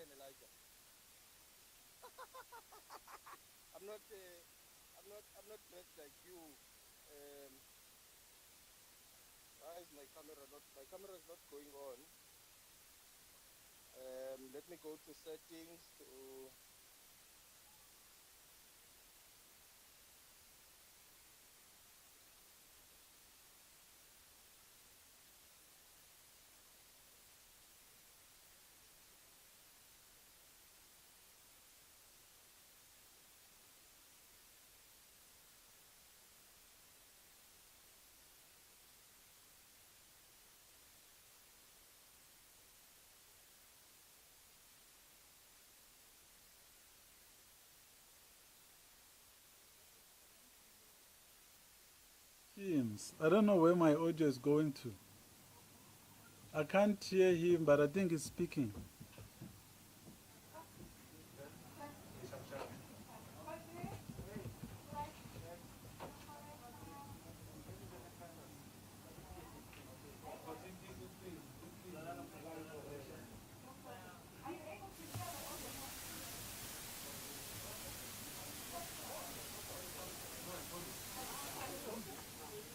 again, Elijah. I'm not dressed like you. Why is my camera not? My camera is not going on. Let me go to settings to. Teams. I don't know where my audio is going to. I can't hear him, but I think he's speaking.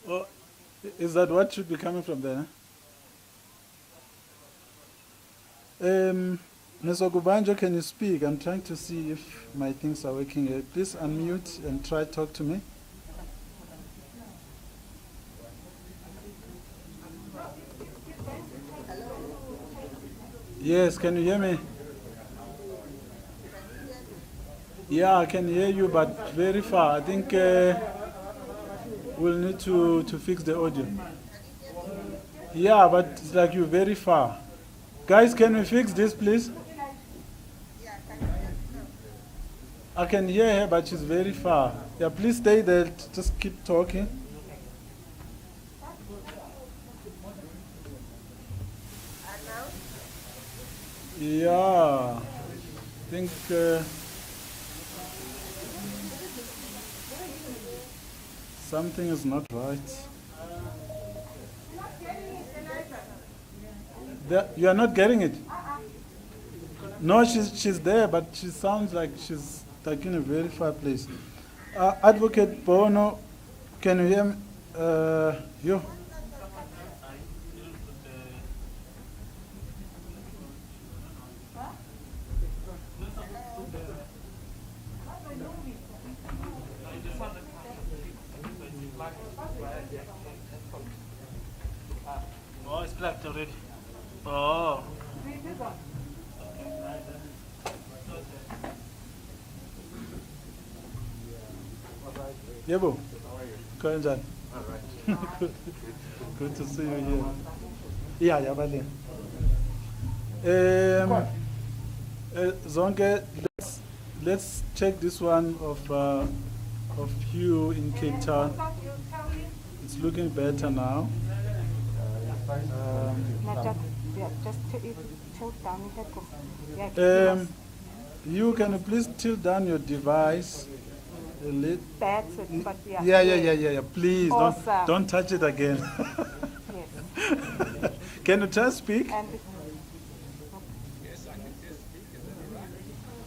Oh, is that what should be coming from there? Ms. Ogubanjo, can you speak? I'm trying to see if my things are working. Please unmute and try to talk to me. Yes, can you hear me? Yeah, I can hear you, but very far. I think we'll need to fix the audio. Yeah, but it's like you're very far. Guys, can we fix this, please? I can hear her, but she's very far. Yeah, please stay there. Just keep talking. Yeah, I think something is not right. You are not getting it? No, she's there, but she sounds like she's like in a very far place. Advocate Bono, can you hear me? You? Oh, it's plugged already. Oh. Yebo. Kanjani? All right. Good to see you here. Yeah, Bali. Zonke, let's check this one of you in Cape Town. It's looking better now. Just tilt down your head. You can please tilt down your device a little. That's it, but yeah. Yeah. Please Awesome. don't touch it again. Yes. Can you try to speak? And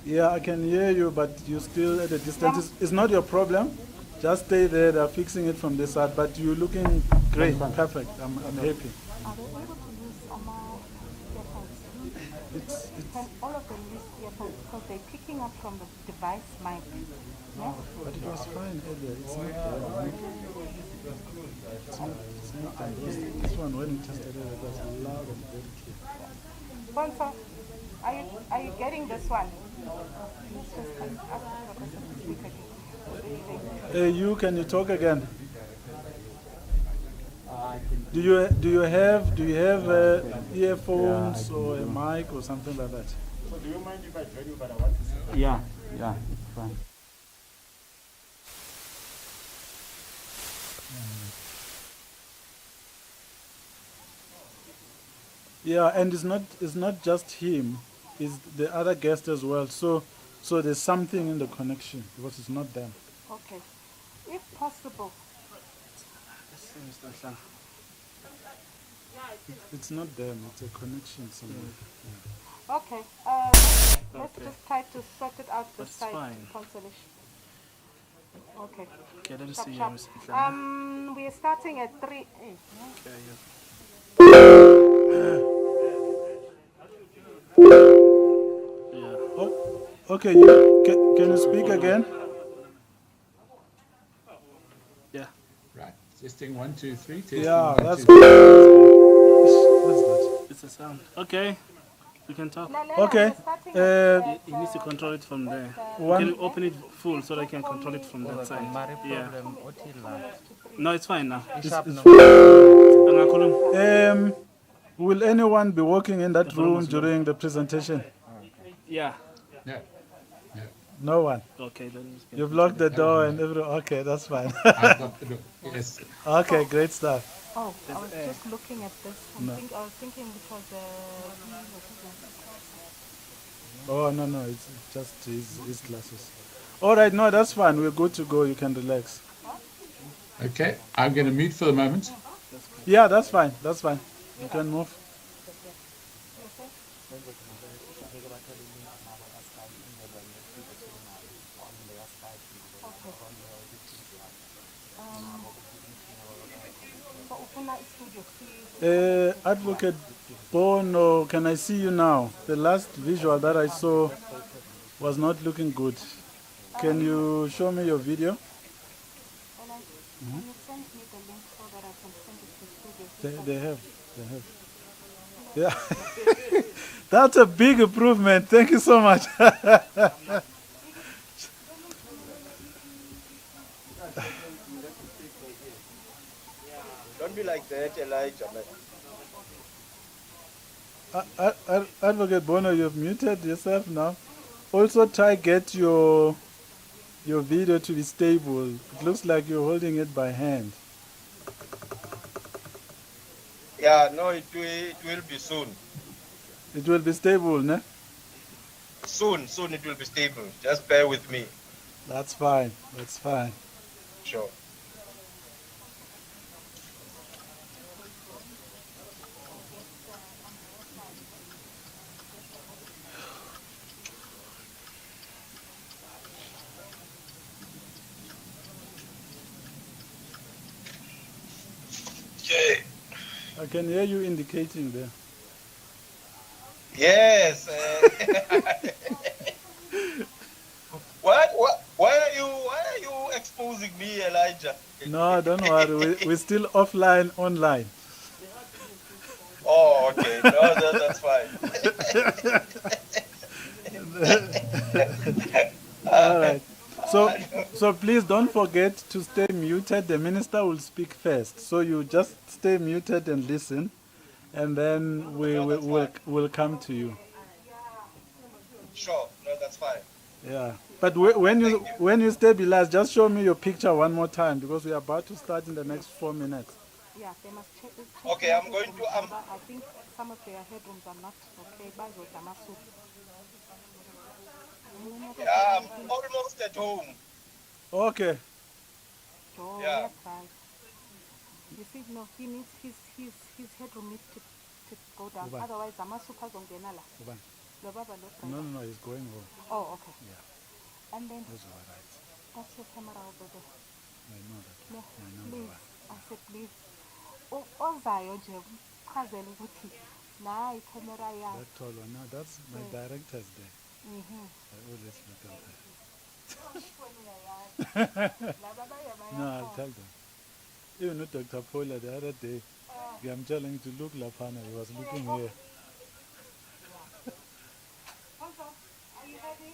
Yeah, I can hear you, but you're still at a distance. It's not your problem. Just stay there. They're fixing it from this side, but you're looking great, perfect. I'm happy. are they able to use earphones? Can all of them use earphones because they're picking up from the device mic? Yeah? But it was fine earlier. It's not there. It's not there. This one, when it tested it, it was loud and very clear. Sponsor, are you getting this one? Let's just ask the person to speak again. You, can you talk again? Do you have earphones or a mic or something like that? So do you mind if I join you, but I want to say? Yeah, fine. Yeah, and it's not just him, it's the other guest as well. So there's something in the connection because it's not them. Okay. If possible. It's not them, it's a connection somewhere. Yeah. Okay. Let's Okay. just try to sort it out this That's side. fine. Consolation. Okay. Okay, let me Sharp, see. sharp. We are starting at 3. Okay, yeah. Oh, okay, you can you speak Hold on. again? Yeah. Right. Testing 1, 2, 3. Testing Yeah, 1, that's 2, 3. what's that? It's a sound. Okay. We can talk. Okay. We're starting He needs to control it from there. One- Can you open it full so I can control it from that side? Yeah. No, it's fine now. Angakhuluma. Will anyone be walking in that The volume room is low. during the presentation? Yeah. No. No. No one. Okay, then You've locked the door and everything. Okay, that's fine. I've got the door. Yes. Okay, great stuff. Oh, I was just looking at this. I was thinking because Oh, no, it's just his glasses. All right, no, that's fine. We're good to go. You can relax. Okay. I'm going to mute for the moment. Yeah, that's fine. That's fine. You can move. Advocate Bono, can I see you now? The last visual that I saw was not looking good. Can you show me your video? can you send me the link so that I can send it to studio? They have. Yeah. That's a big improvement. Thank you so much. Don't be like that, Elijah, man. Advocate Bono, you've muted yourself now. Also try get your video to be stable. It looks like you're holding it by hand. Yeah, no, it will be soon. It will be stable, ne? Soon it will be stable. Just bear with me. That's fine. That's fine. Sure. Okay. I can hear you indicating there. Yes. Why are you exposing me, Elijah? No, don't worry. We're still offline, online. Oh, okay. No, that's fine. All right. So please don't forget to stay muted. The minister will speak first. So you just stay muted and listen, and then we'll come to you. Sure. No, that's fine. Yeah. But when you stabilize, just show me your picture one more time because we are about to start in the next 4 minutes. Yeah, they must check this. Okay, I'm going to. I think some of their headrooms are not okay. Yeah, I'm almost at home. Okay. Oh, Yeah. that's right. You see, no, he needs his headroom needs to go down. Ubani? Otherwise, Amasupa zongena la. Ubani? Lo baba lo driver. No, he's going home. Oh, okay. Yeah. And then That's all right. that's your camera over there. I know that. No, My number please. one. I said please. Ozayo nje chazela ukuthi nayi camera yakho. That tall one. No, that's my director's there. Mhm. I always look at that. La baba yaba No, I'll tell them. Even with Dr. Paula the other day, I'm telling him to look Lapana. He was looking here. Are you ready?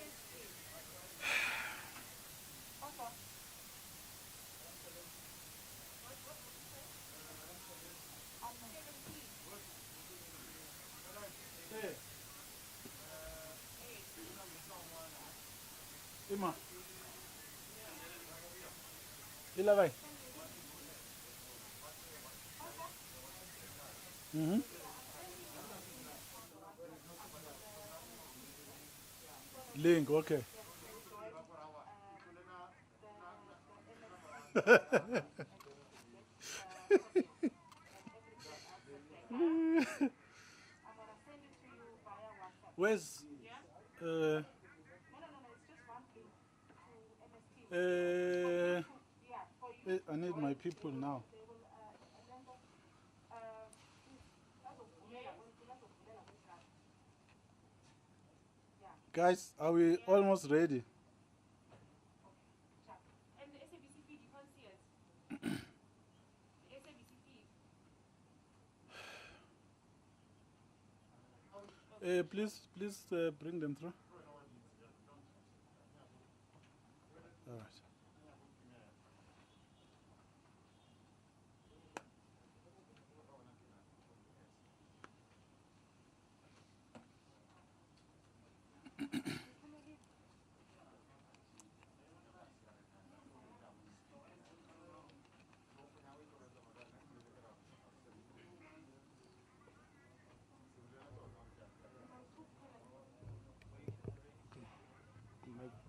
Ima. Ila vai. Link, okay. Where's Yeah? uh, No, it's just one thing to MST. Yeah, for you. I need my people now. They will, and then, yeah. Guys, are we almost ready? And the SABC feed, you can't see it. The SABC feed. Please bring them through. All right.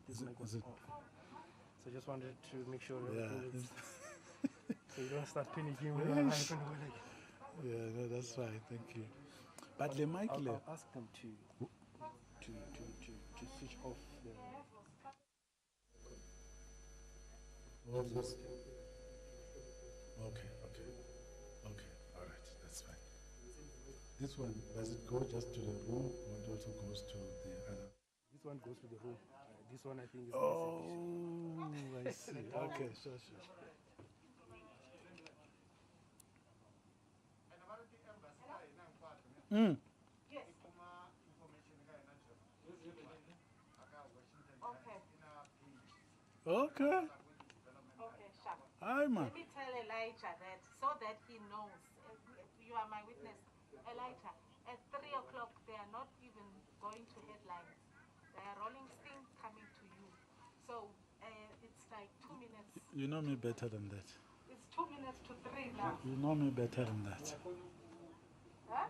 This mic was Is it? off. So I just wanted to make sure Yeah. everything is, so you don't start panicking when you're live and we're like, Yeah, no, that's fine. Thank you. But the mic I'll left. ask them to switch off the. Okay. All right, that's fine. This one, does it go just to the room or it also goes to the other? This one goes to the room. This one I think is. Oh, I see. Okay, sure. Mm. Yes. Okay. Okay. Okay, sharp. Hi, man. Let me tell Elijah that so that he knows. You are my witness. Elijah, at 3 o'clock, they are not even going to headlines. They are rolling sting coming to you. So it's like 2 minutes. You know me better than that. It's 2 minutes to 3 now. You know me better than that. Huh?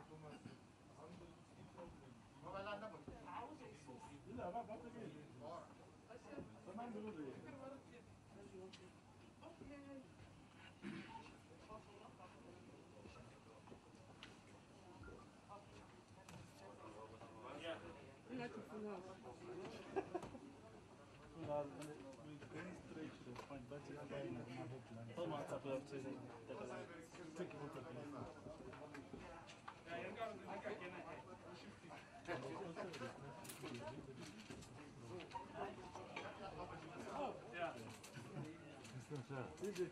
Okay.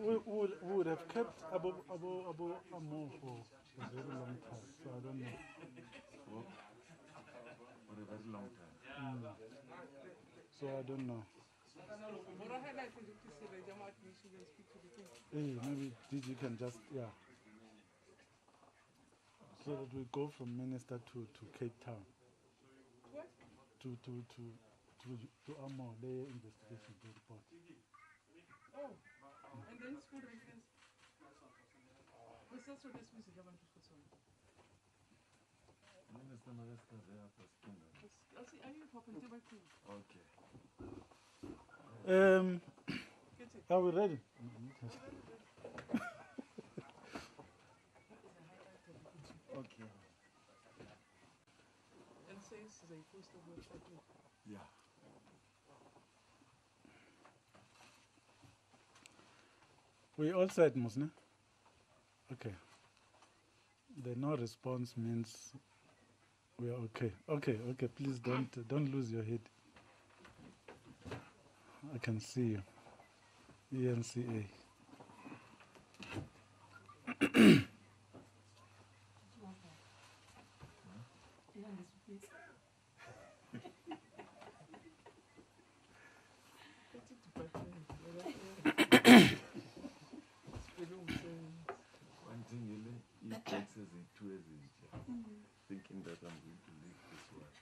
We would have kept Abu Amo for a very long time, so I don't know. For a very long time. So I don't know. Hey, maybe DG can just, yeah. So that we go from Minister to Cape Town. What? To Amo, their investigation to report. Oh, and then school reference. Was dat zo desmis ik hebben toegestaan? Minister Mariska there after Skinner. Als je aan je pappen te werken. Okay. Are we ready? Okay. En zij zei post op website. Yeah. We all said, Musne? Okay. The no response means we are okay. Okay. Please don't lose your head. I can see you. ENCA. One thing, he takes as in two as in thinking that I'm going to leave this one.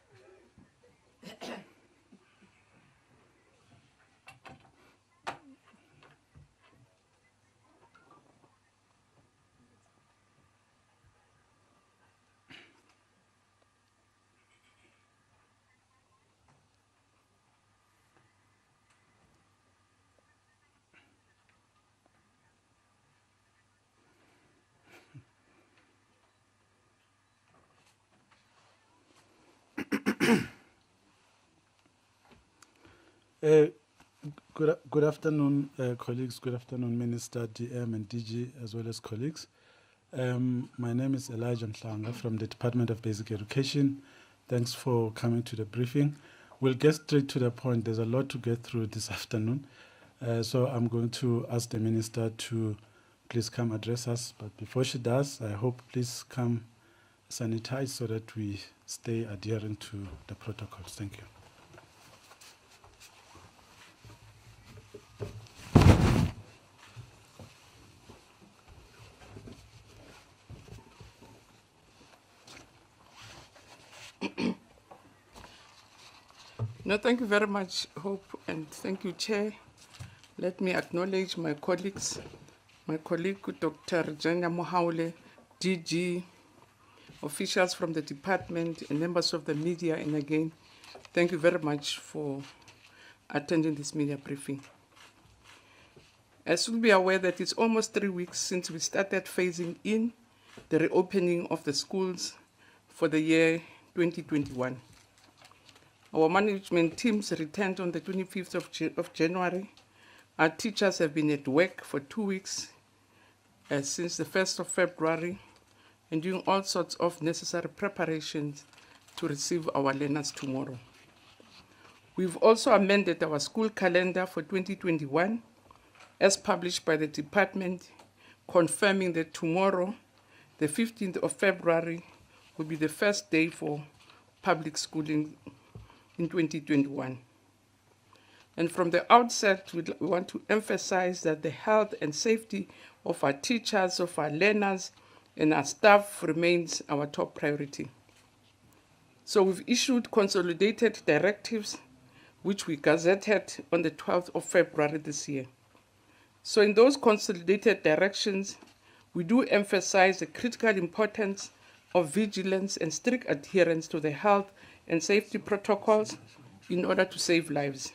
Good afternoon, colleagues. Good afternoon, Minister, DM, and DG, as well as colleagues. My name is Elijah Nhlanga from the Department of Basic Education. Thanks for coming to the briefing. We'll get straight to the point. There's a lot to get through this afternoon. So I'm going to ask the Minister to please come address us. But before she does, I hope please come sanitize so that we stay adherent to the protocols. Thank you. No, thank you very much, Hope, and thank you, Chair. Let me acknowledge my colleagues, my colleague, Dr. Janya Mohaule, DG, officials from the department, and members of the media, and again, thank you very much for attending this media briefing. As you'll be aware that it's almost 3 weeks since we started phasing in the reopening of the schools for the year 2021. Our management teams returned on the 25th of January. Our teachers have been at work for 2 weeks since the 1st of February and doing all sorts of necessary preparations to receive our learners tomorrow. We've also amended our school calendar for 2021 as published by the department, confirming that tomorrow, the 15th of February, will be the first day for public schooling in 2021. And from the outset, we want to emphasize that the health and safety of our teachers, of our learners, and our staff remains our top priority. So we've issued consolidated directives, which we gazetted on the 12th of February this year. So in those consolidated directions, we do emphasize the critical importance of vigilance and strict adherence to the health and safety protocols in order to save lives.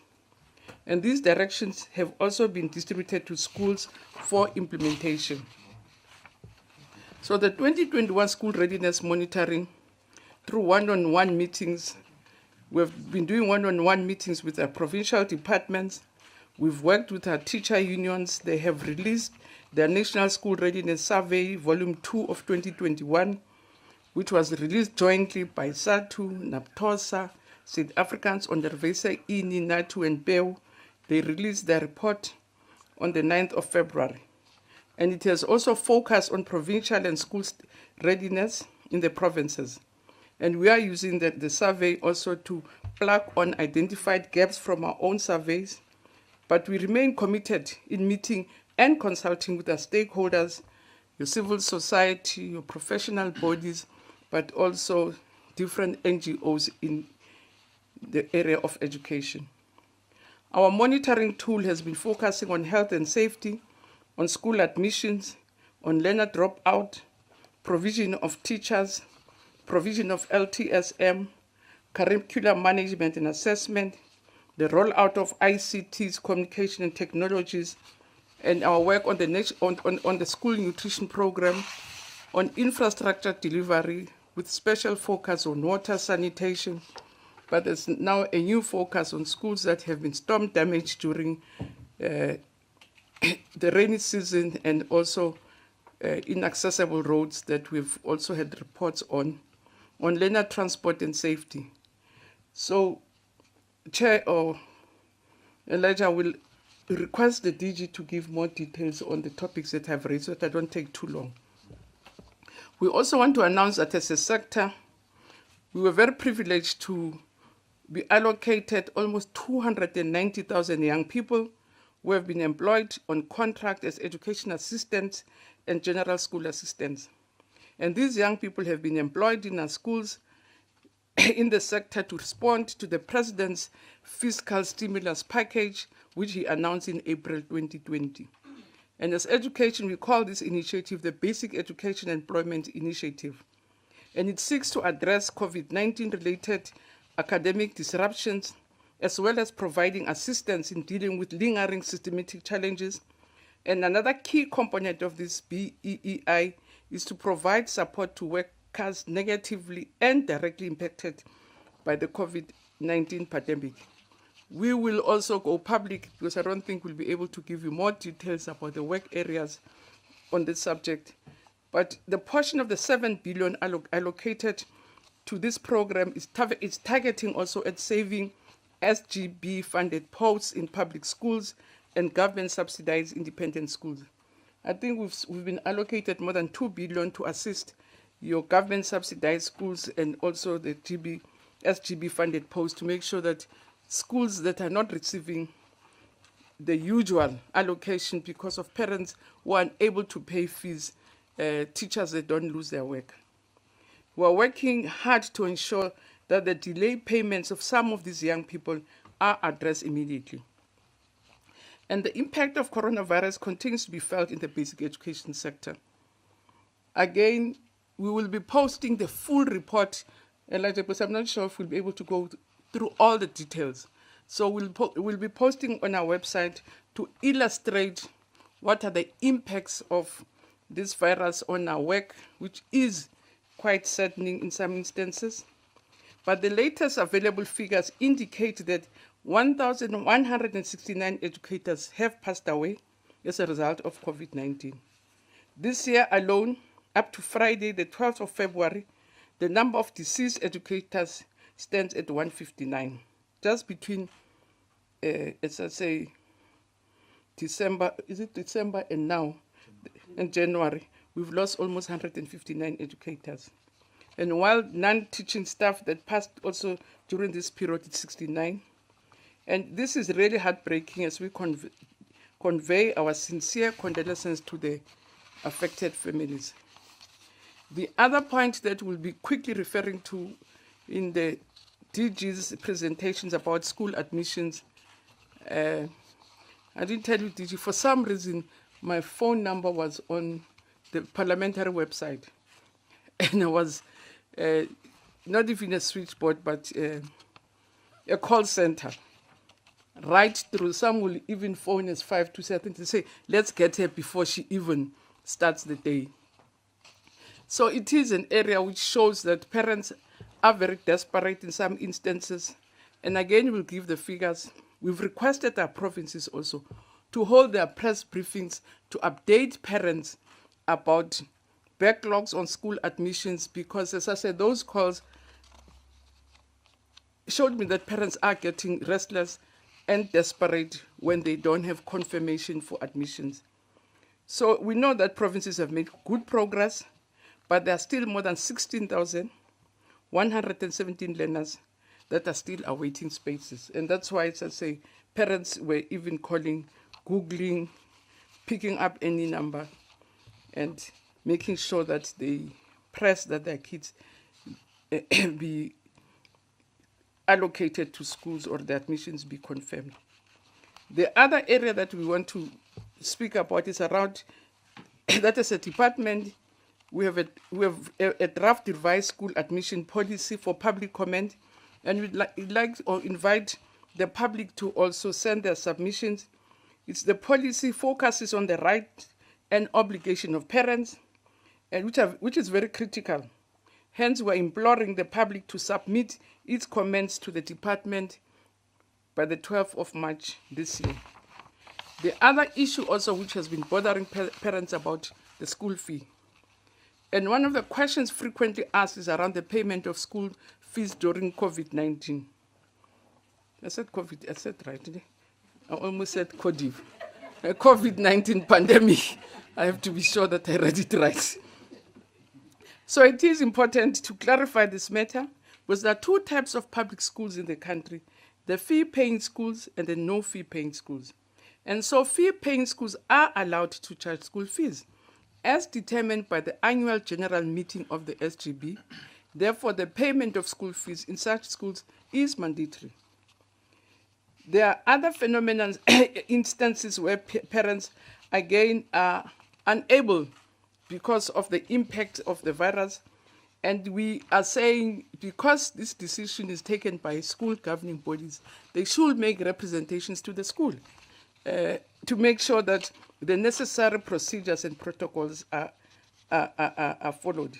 And these directions have also been distributed to schools for implementation. So the 2021 school readiness monitoring through one-on-one meetings, we've been doing one-on-one meetings with our provincial departments. We've worked with our teacher unions. They have released their National School Readiness Survey, Volume 2 of 2021, which was released jointly by SATU, NAPTOSA, South Africans Onderwyser Unie, NATU, and BEU. They released their report on the 9th of February. And it has also focused on provincial and school readiness in the provinces. And we are using the survey also to plug on identified gaps from our own surveys. But we remain committed in meeting and consulting with our stakeholders, your civil society, your professional bodies, but also different NGOs in the area of education. Our monitoring tool has been focusing on health and safety, on school admissions, on learner dropout, provision of teachers, provision of LTSM, curriculum management and assessment, the rollout of ICTs, communication and technologies, and our work on the school nutrition program, on infrastructure delivery with special focus on water sanitation, but there's now a new focus on schools that have been storm damaged during the rainy season, and also inaccessible roads that we've also had reports on learner transport and safety. So, Chair or Elijah will request the DG to give more details on the topics that I've raised so that I don't take too long. We also want to announce that as a sector, we were very privileged to be allocated almost 290,000 young people who have been employed on contract as education assistants and general school assistants. And these young people have been employed in our schools in the sector to respond to the President's fiscal stimulus package, which he announced in April 2020. And as education, we call this initiative the Basic Education Employment Initiative. And it seeks to address COVID-19 related academic disruptions, as well as providing assistance in dealing with lingering systematic challenges. And another key component of this BEEI is to provide support to workers negatively and directly impacted by the COVID-19 pandemic. We will also go public because I don't think we'll be able to give you more details about the work areas on this subject. But the portion of the 7 billion allocated to this program is targeting also at saving SGB funded posts in public schools and government subsidized independent schools. I think we've been allocated more than 2 billion to assist your government subsidized schools and also the SGB funded posts to make sure that schools that are not receiving the usual allocation because of parents who are unable to pay fees, teachers that don't lose their work. We are working hard to ensure that the delayed payments of some of these young people are addressed immediately. And the impact of coronavirus continues to be felt in the basic education sector. Again, we will be posting the full report, Elijah, because I'm not sure if we'll be able to go through all the details. So we'll be posting on our website to illustrate what are the impacts of this virus on our work, which is quite saddening in some instances. But the latest available figures indicate that 1,169 educators have passed away as a result of COVID-19. This year alone, up to Friday, the 12th of February, the number of deceased educators stands at 159. Just between, as I say, December and now, in January, we've lost almost 159 educators. And while non-teaching staff that passed also during this period is 69. And this is really heartbreaking as we convey our sincere condolences to the affected families. The other point that we'll be quickly referring to in the DG's presentations about school admissions, I didn't tell you, DG, for some reason, my phone number was on the parliamentary website. And I was not even a switchboard, but a call center. Right through, some will even phone us 5 to 7 to say, let's get her before she even starts the day. So it is an area which shows that parents are very desperate in some instances. And again, we'll give the figures. We've requested our provinces also to hold their press briefings to update parents about backlogs on school admissions, because, as I said, those calls showed me that parents are getting restless and desperate when they don't have confirmation for admissions. So we know that provinces have made good progress, but there are still more than 16,117 learners that are still awaiting spaces. And that's why, as I say, parents were even calling, Googling, picking up any number, and making sure that they press that their kids be allocated to schools or the admissions be confirmed. The other area that we want to speak about is around, that is a department, we have a draft revised school admission policy for public comment, and we'd like to invite the public to also send their submissions. The policy focuses on the right and obligation of parents, and which is very critical. Hence, we're imploring the public to submit its comments to the department by the 12th of March this year. The other issue also which has been bothering parents about the school fee. And one of the questions frequently asked is around the payment of school fees during COVID-19. I said COVID, I said right. I almost said COVID-19 pandemic. I have to be sure that I read it right. So it is important to clarify this matter, because there are two types of public schools in the country, the fee-paying schools and the no-fee-paying schools. And so fee-paying schools are allowed to charge school fees, as determined by the annual general meeting of the SGB. Therefore, the payment of school fees in such schools is mandatory. There are other phenomena, instances where parents, again, are unable because of the impact of the virus. And we are saying, because this decision is taken by school governing bodies, they should make representations to the school to make sure that the necessary procedures and protocols are followed.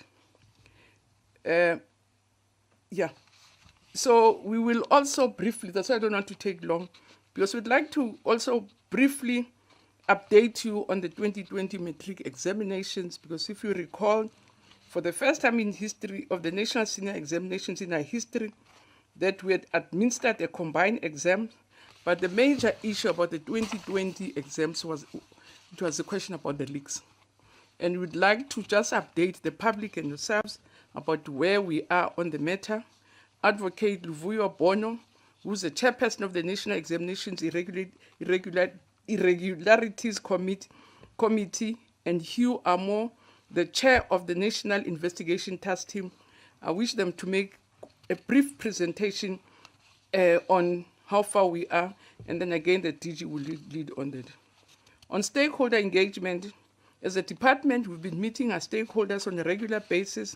So we will also briefly, that's why I don't want to take long, because we'd like to also briefly update you on the 2020 matric examinations, because if you recall, for the first time in history of the national senior examinations in our history, that we had administered a combined exam, but the major issue about the 2020 exams was the question about the leaks. And we'd like to just update the public and yourselves about where we are on the matter. Advocate Luvuyo Bono, who's the chairperson of the National Examinations Irregularities Committee, and Hugh Amo, the chair of the National Investigation Task Team. I wish them to make a brief presentation on how far we are, and then again the DG will lead on that. On stakeholder engagement, as a department, we've been meeting our stakeholders on a regular basis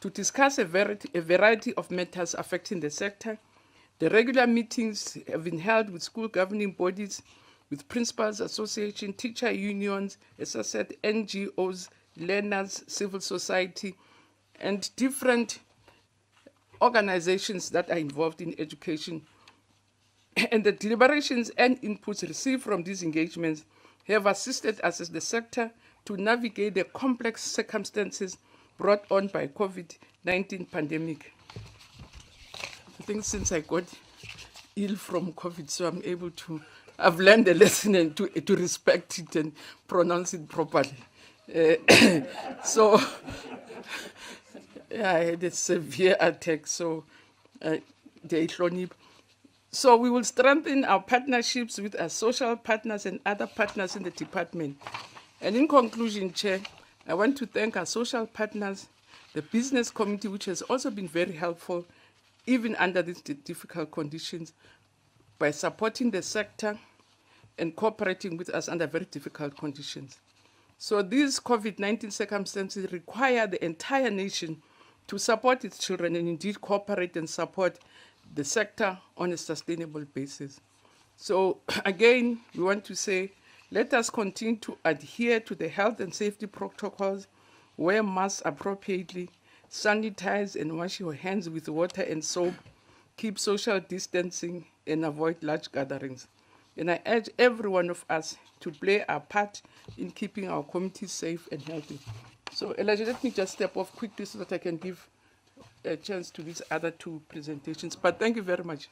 to discuss a variety of matters affecting the sector. The regular meetings have been held with school governing bodies, with principals association, teacher unions, as I said, NGOs, learners, civil society, and different organizations that are involved in education. And the deliberations and inputs received from these engagements have assisted us as the sector to navigate the complex circumstances brought on by COVID-19 pandemic. I think since I got ill from COVID, so I'm able to, I've learned a lesson and to respect it and pronounce it properly. So yeah, I had a severe attack, so so we will strengthen our partnerships with our social partners and other partners in the department. And in conclusion, Chair, I want to thank our social partners, the business community, which has also been very helpful, even under these difficult conditions, by supporting the sector and cooperating with us under very difficult conditions. So these COVID-19 circumstances require the entire nation to support its children and indeed cooperate and support the sector on a sustainable basis. So again, we want to say, let us continue to adhere to the health and safety protocols, wear masks appropriately, sanitize and wash your hands with water and soap, keep social distancing, and avoid large gatherings. And I urge every one of us to play our part in keeping our communities safe and healthy. So Elijah, let me just step off quickly so that I can give a chance to these other two presentations. But thank you very much.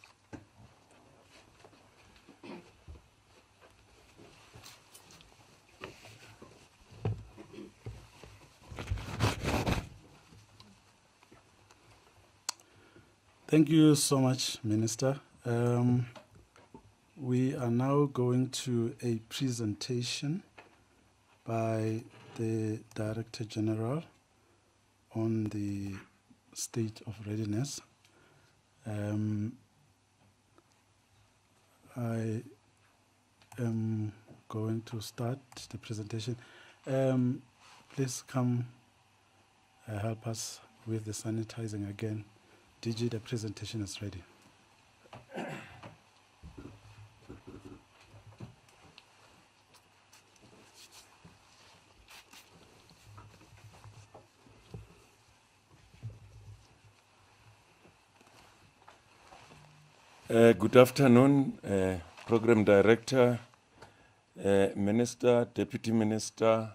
Thank you so much, Minister. We are now going to a presentation by the Director General on the state of readiness. I am going to start the presentation. Please come help us with the sanitizing again. DG, the presentation is ready. Good afternoon, Program Director, Minister, Deputy Minister,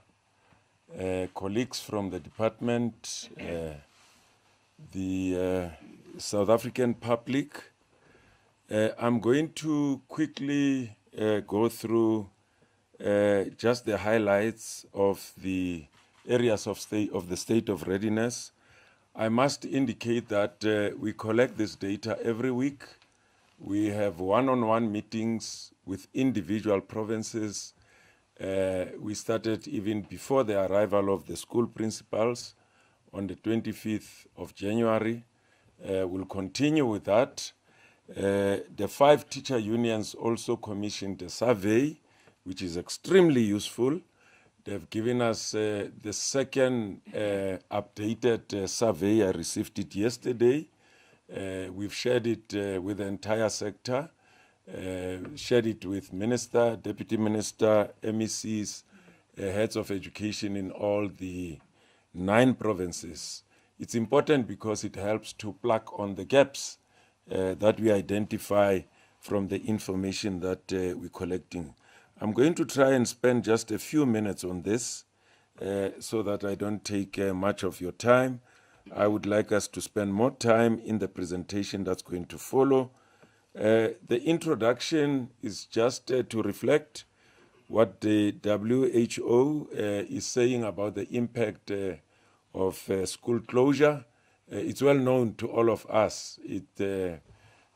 colleagues from the department, the South African public. I'm going to quickly go through just the highlights of the areas of the state of readiness. I must indicate that we collect this data every week. We have one-on-one meetings with individual provinces. We started even before the arrival of the school principals on the 25th of January. We'll continue with that. The 5 teacher unions also commissioned a survey, which is extremely useful. They've given us the second updated survey. I received it yesterday. We've shared it with the entire sector, shared it with Minister, Deputy Minister, MECs, heads of education in all the 9 provinces. It's important because it helps to plug on the gaps that we identify from the information that we're collecting. I'm going to try and spend just a few minutes on this so that I don't take much of your time. I would like us to spend more time in the presentation that's going to follow. The introduction is just to reflect what the WHO is saying about the impact of school closure. It's well known to all of us. It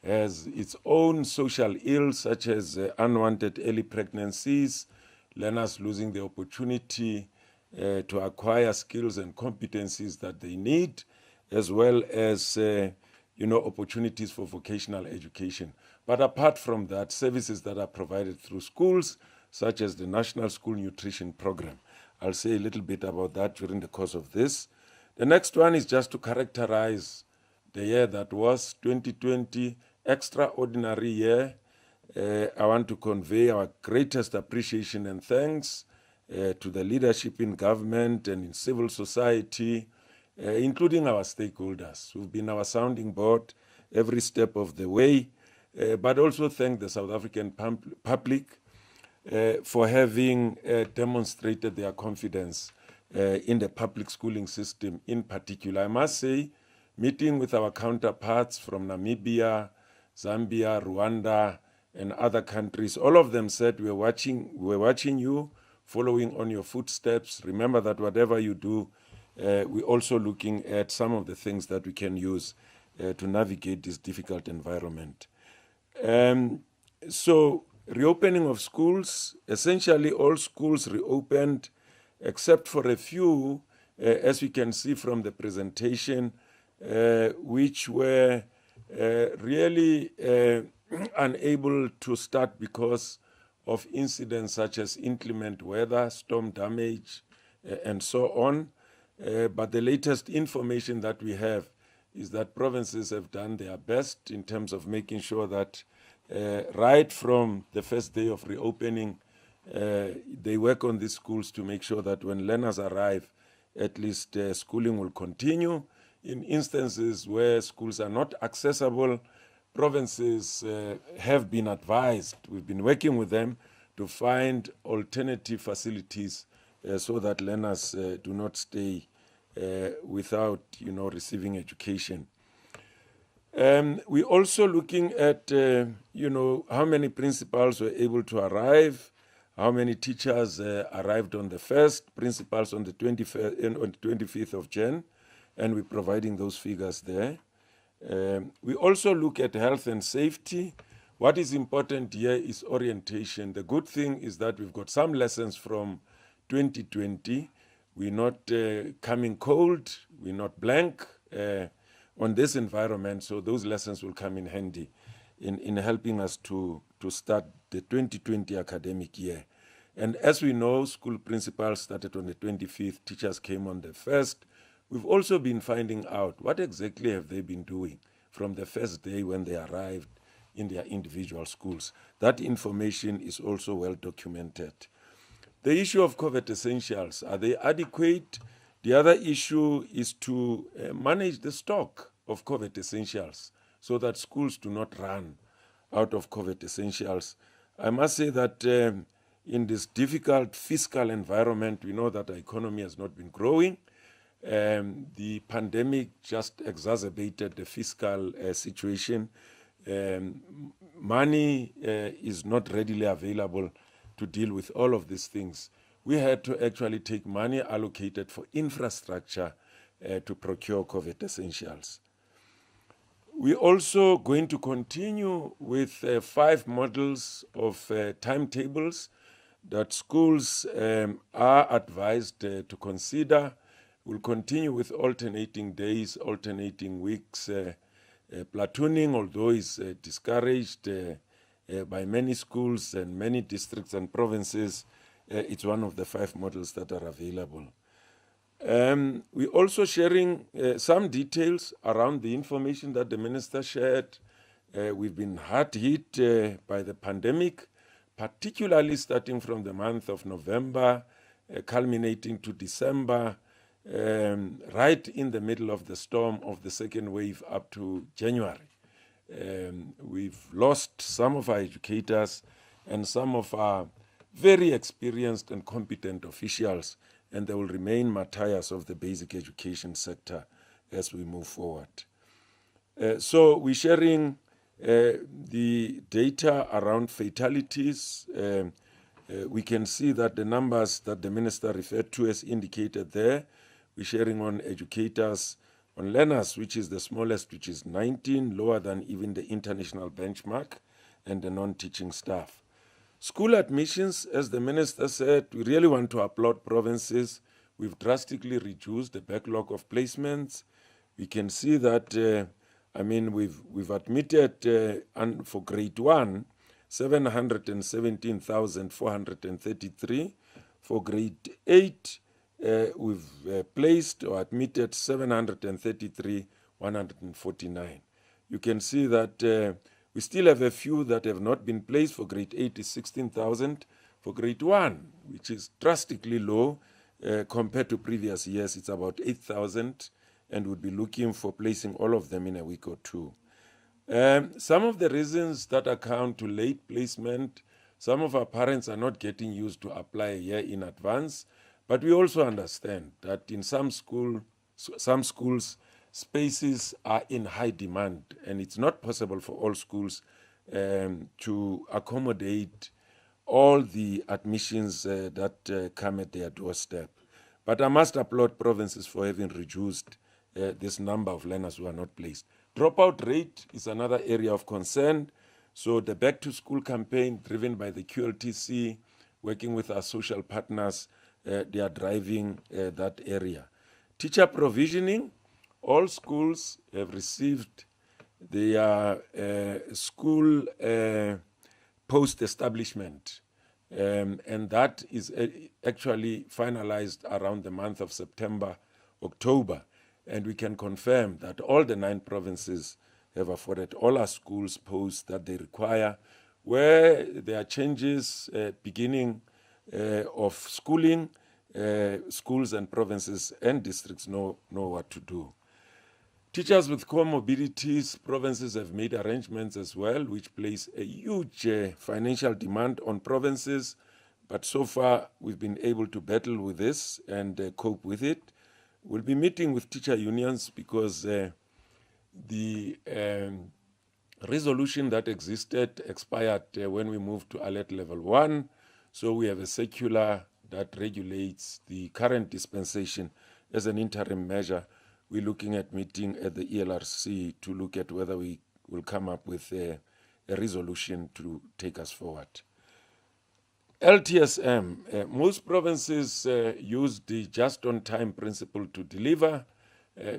has its own social ills, such as unwanted early pregnancies, learners losing the opportunity to acquire skills and competencies that they need, as well as opportunities for vocational education. But apart from that, services that are provided through schools, such as the National School Nutrition Program. I'll say a little bit about that during the course of this. The next one is just to characterize the year that was 2020, extraordinary year. I want to convey our greatest appreciation and thanks to the leadership in government and in civil society, including our stakeholders who've been our sounding board every step of the way, but also thank the South African public for having demonstrated their confidence in the public schooling system in particular. I must say, meeting with our counterparts from Namibia, Zambia, Rwanda, and other countries, all of them said, we're watching you, following on your footsteps. Remember that whatever you do, we're also looking at some of the things that we can use to navigate this difficult environment. So, reopening of schools, essentially all schools reopened, except for a few, as we can see from the presentation, which were really unable to start because of incidents such as inclement weather, storm damage, and so on. But the latest information that we have is that provinces have done their best in terms of making sure that right from the first day of reopening, they work on these schools to make sure that when learners arrive, at least schooling will continue. In instances where schools are not accessible, provinces have been advised, we've been working with them to find alternative facilities so that learners do not stay without, receiving education. We're also looking at, how many principals were able to arrive, how many teachers arrived on the 1st, principals on the 25th of Jan, and we're providing those figures there. We also look at health and safety. What is important here is orientation. The good thing is that we've got some lessons from 2020. We're not coming cold, we're not blank on this environment, so those lessons will come in handy in helping us to start the 2020 academic year. And as we know, school principals started on the 25th, teachers came on the 1st. We've also been finding out what exactly have they been doing from the first day when they arrived in their individual schools. That information is also well documented. The issue of COVID essentials, are they adequate? The other issue is to manage the stock of COVID essentials so that schools do not run out of COVID essentials. I must say that in this difficult fiscal environment, we know that the economy has not been growing. The pandemic just exacerbated the fiscal situation. Money is not readily available to deal with all of these things. We had to actually take money allocated for infrastructure to procure COVID essentials. We're also going to continue with 5 models of timetables that schools are advised to consider. We'll continue with alternating days, alternating weeks. Platooning, although is discouraged by many schools and many districts and provinces, it's one of the 5 models that are available. We're also sharing some details around the information that the minister shared. We've been hard hit by the pandemic, particularly starting from the month of November, culminating to December, right in the middle of the storm of the second wave up to January. We've lost some of our educators and some of our very experienced and competent officials, and they will remain martyrs of the basic education sector as we move forward. So we're sharing the data around fatalities. We can see that the numbers that the minister referred to as indicated there, we're sharing on educators, on learners, which is the smallest, which is 19, lower than even the international benchmark, and the non-teaching staff. School admissions, as the minister said, we really want to applaud provinces. We've drastically reduced the backlog of placements. We can see that, we've admitted for grade 1, 717,433. For grade 8, we've placed or admitted 733,149. You can see that we still have a few that have not been placed. For grade 8 is 16,000. For grade 1, which is drastically low compared to previous years, it's about 8,000, and we'll be looking for placing all of them in a week or two. Some of the reasons that account to late placement, some of our parents are not getting used to apply a year in advance, but we also understand that in some schools, spaces are in high demand, and it's not possible for all schools to accommodate all the admissions that come at their doorstep. But I must applaud provinces for having reduced this number of learners who are not placed. Dropout rate is another area of concern. So the Back to School campaign, driven by the QLTC, working with our social partners, they are driving that area. Teacher provisioning, all schools have received their school post-establishment, and that is actually finalized around the month of September, October. And we can confirm that all the 9 provinces have afforded all our schools posts that they require. Where there are changes beginning of schooling, schools and provinces and districts know what to do. Teachers with comorbidities, provinces have made arrangements as well, which place a huge financial demand on provinces. But so far, we've been able to battle with this and cope with it. We'll be meeting with teacher unions because the resolution that existed expired when we moved to alert level 1. So we have a circular that regulates the current dispensation as an interim measure. We're looking at meeting at the ELRC to look at whether we will come up with a resolution to take us forward. LTSM, most provinces use the just-on-time principle to deliver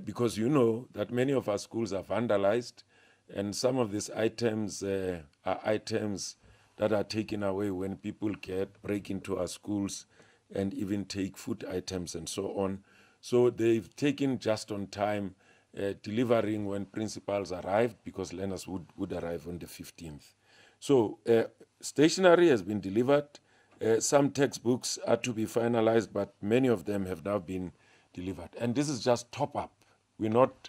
because you know that many of our schools are vandalized, and some of these items are items that are taken away when people break into our schools and even take food items and so on. So they've taken just-on-time delivering when principals arrived, because learners would arrive on the 15th. So stationery has been delivered. Some textbooks are to be finalized, but many of them have now been delivered. And this is just top up. We're not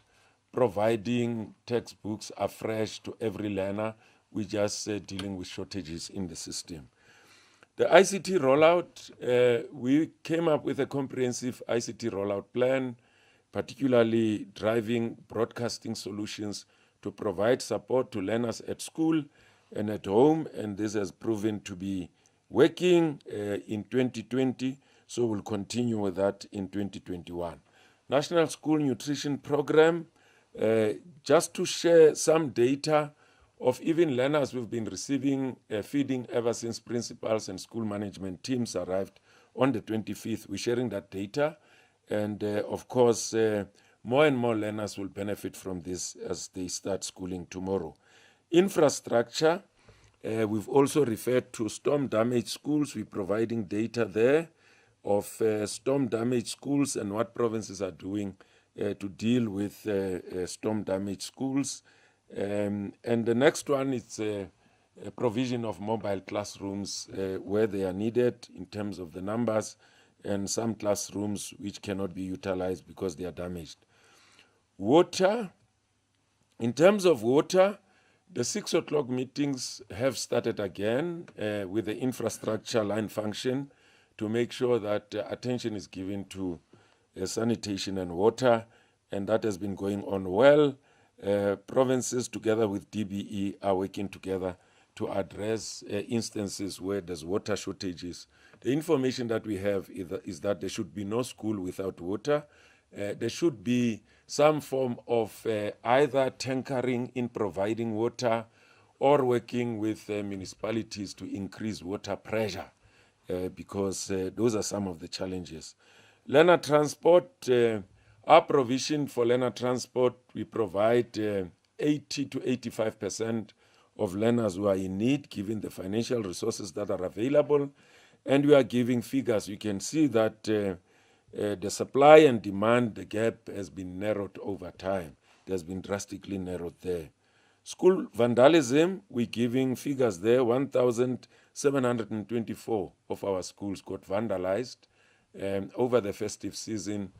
providing textbooks afresh to every learner. We're just dealing with shortages in the system. The ICT rollout, we came up with a comprehensive ICT rollout plan, particularly driving broadcasting solutions to provide support to learners at school and at home, and this has proven to be working in 2020, so we'll continue with that in 2021. National School Nutrition Program, just to share some data of even learners we've been receiving feeding ever since principals and school management teams arrived on the 25th. We're sharing that data, and of course, more and more learners will benefit from this as they start schooling tomorrow. Infrastructure, we've also referred to storm-damaged schools. We're providing data there of storm-damaged schools and what provinces are doing to deal with storm-damaged schools. And the next one is a provision of mobile classrooms where they are needed in terms of the numbers, and some classrooms which cannot be utilized because they are damaged. Water, in terms of water, The 6 o'clock meetings have started again with the infrastructure line function to make sure that attention is given to sanitation and water, and that has been going on well. Provinces together with DBE are working together to address instances where there's water shortages. The information that we have is that there should be no school without water. There should be some form of either tankering in providing water or working with municipalities to increase water pressure because those are some of the challenges. Learner transport, our provision for learner transport, we provide 80 to 85% of learners who are in need, given the financial resources that are available. And we are giving figures. You can see that the supply and demand, the gap has been narrowed over time. It has been drastically narrowed there. School vandalism, we're giving figures there. 1,724 of our schools got vandalized over the festive season.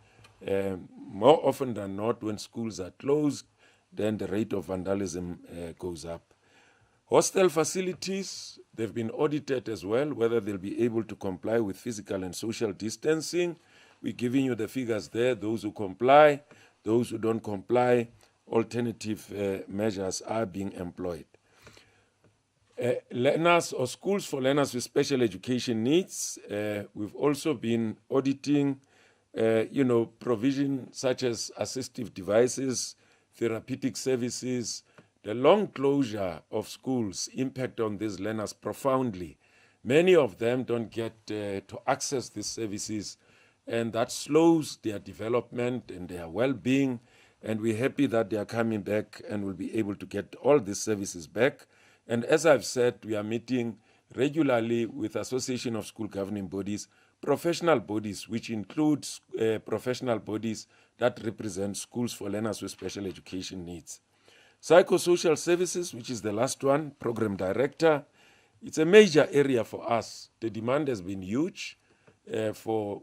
More often than not, when schools are closed, then the rate of vandalism goes up. Hostel facilities, they've been audited as well, whether they'll be able to comply with physical and social distancing. We're giving you the figures there, those who comply, those who don't comply, alternative measures are being employed. Learners or schools for learners with special education needs, we've also been auditing, provision such as assistive devices, therapeutic services. The long closure of schools impact on these learners profoundly. Many of them don't get to access these services, and that slows their development and their well-being, and we're happy that they are coming back and will be able to get all these services back. And as I've said, we are meeting regularly with Association of School Governing Bodies, professional bodies, which includes professional bodies that represent schools for learners with special education needs. Psychosocial services, which is the last one, program director. It's a major area for us. The demand has been huge for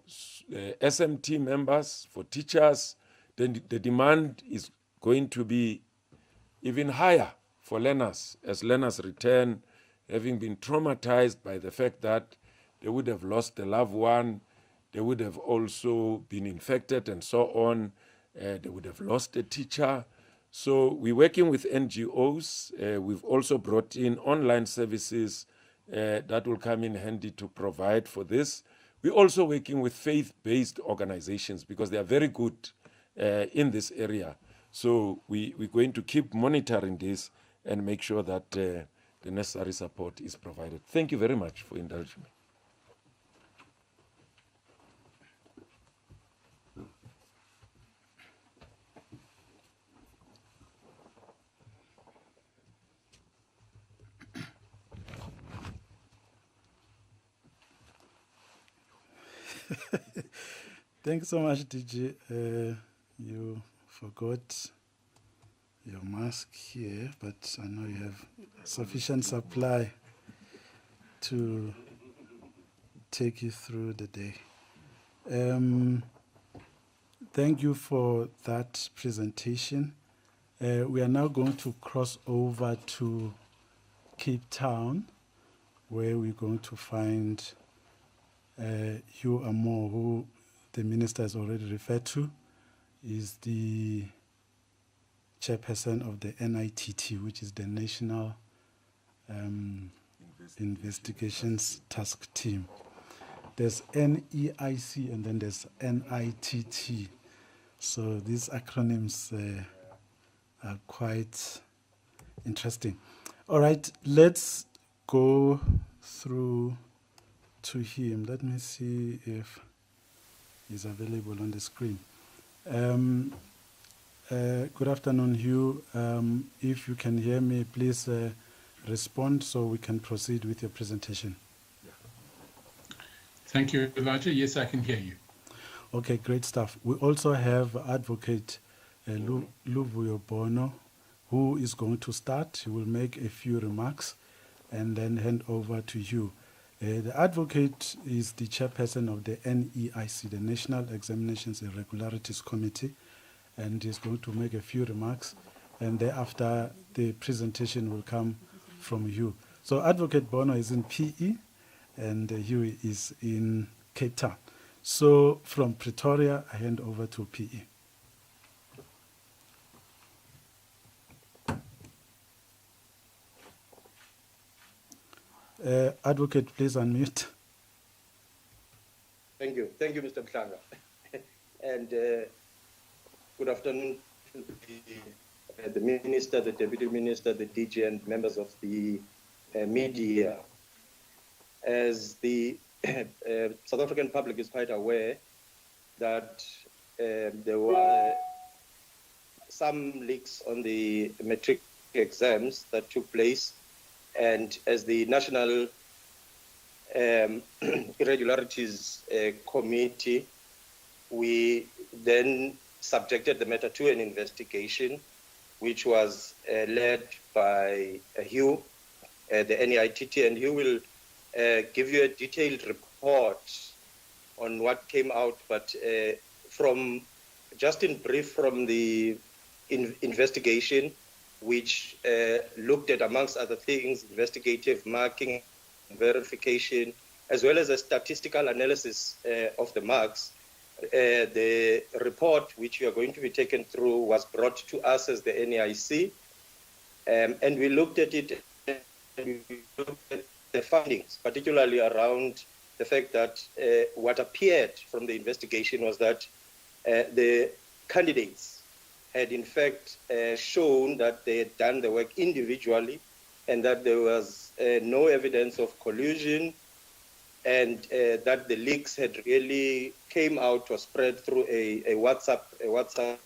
SMT members, for teachers. Then the demand is going to be even higher for learners as learners return, having been traumatized by the fact that they would have lost a loved one, they would have also been infected and so on, they would have lost a teacher. So we're working with NGOs. We've also brought in online services that will come in handy to provide for this. We're also working with faith-based organizations because they are very good in this area. So we're going to keep monitoring this and make sure that the necessary support is provided. Thank you very much for indulging me. Thanks so much, DJ. You forgot your mask here, but I know you have sufficient supply to take you through the day. Thank you for that presentation. We are now going to cross over to Cape Town, where we're going to find Hugh Amor, who the minister has already referred to, is the chairperson of the NITT, which is the National Investigations Task Team. There's NEIC and then there's NITT. So these acronyms are quite interesting. All right, let's go through to him. Let me see if he's available on the screen. Good afternoon, Hugh. If you can hear me, please respond so we can proceed with your presentation. Thank you, Elijah. Yes, I can hear you. Okay, great stuff. We also have Advocate Luvuyo Bono, who is going to start. He will make a few remarks and then hand over to you. The advocate is the chairperson of the NEIC, the National Examinations Irregularities Committee, and he's going to make a few remarks. and thereafter the presentation will come from Hugh. So Advocate Bono is in PE, and Hugh is in Cape Town. So from Pretoria, I hand over to PE. Advocate, please unmute. Thank you, Mr. Mhlanga. And good afternoon to the Minister, the Deputy Minister, the DG, and members of the media. As the South African public is quite aware that there were some leaks on the matric exams that took place, and as the National Irregularities Committee, we then subjected the matter to an investigation, which was led by Hugh, the NEITT, and Hugh will give you a detailed report on what came out, but from just in brief from the investigation, which looked at, amongst other things, investigative marking, verification, as well as a statistical analysis of the marks. The report, which you are going to be taken through, was brought to us as the NEIC, and we looked at it, and we looked at the findings, particularly around the fact that what appeared from the investigation was that the candidates had in fact shown that they had done the work individually, and that there was no evidence of collusion, and that the leaks had really came out or spread through a WhatsApp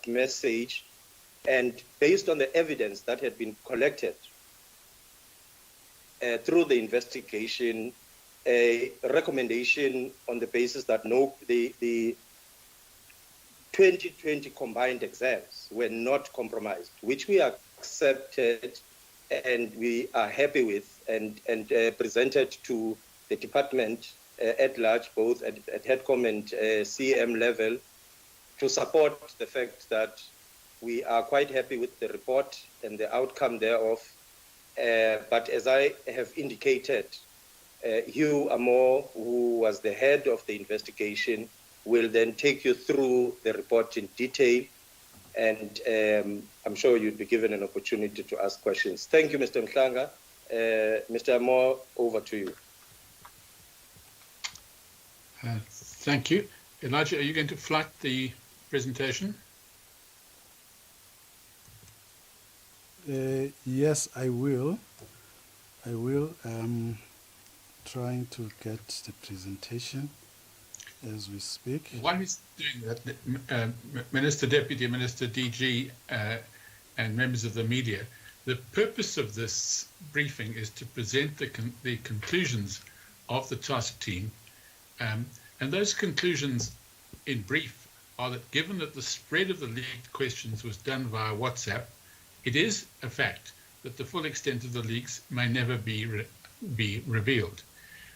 message. And based on the evidence that had been collected through the investigation, a recommendation on the basis that the 2020 combined exams were not compromised, which we accepted and we are happy with, and presented to the department at large, both at HEDCOM and CM level, to support the fact that we are quite happy with the report and the outcome thereof. But as I have indicated, Hugh Amor, who was the head of the investigation, will then take you through the report in detail, and I'm sure you'll be given an opportunity to ask questions. Thank you, Mr. Mhlanga. Mr. Amor, over to you. Thank you. Elijah, are you going to flight the presentation? Yes, I will. Trying to get the presentation as we speak. While he's doing that, Minister, Deputy Minister, DG, and members of the media, the purpose of this briefing is to present the conclusions of the task team. And those conclusions, in brief, are that given that the spread of the leaked questions was done via WhatsApp, it is a fact that the full extent of the leaks may never be revealed.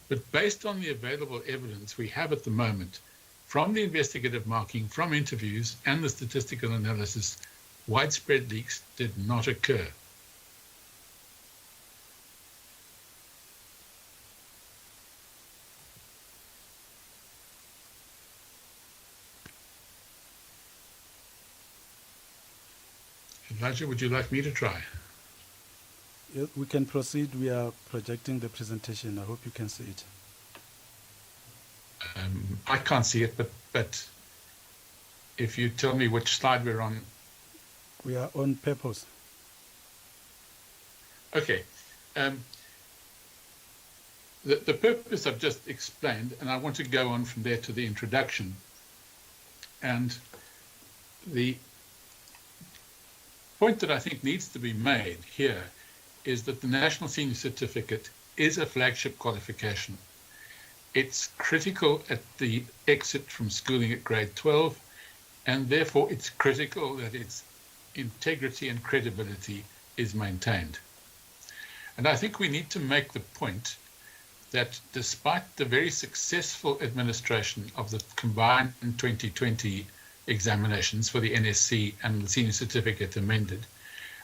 But based on the available evidence we have at the moment, from the investigative marking, from interviews, and the statistical analysis, widespread leaks did not occur. Elijah, would you like me to try? Yeah, we can proceed. We are projecting the presentation. I hope you can see it. I can't see it, but if you tell me which slide we're on. We are on purpose. Okay. The purpose I've just explained, and I want to go on from there to the introduction. And the point that I think needs to be made here is that the National Senior Certificate is a flagship qualification. It's critical at the exit from schooling at grade 12, and therefore it's critical that its integrity and credibility is maintained. And I think we need to make the point that despite the very successful administration of the combined 2020 examinations for the NSC and the senior certificate amended.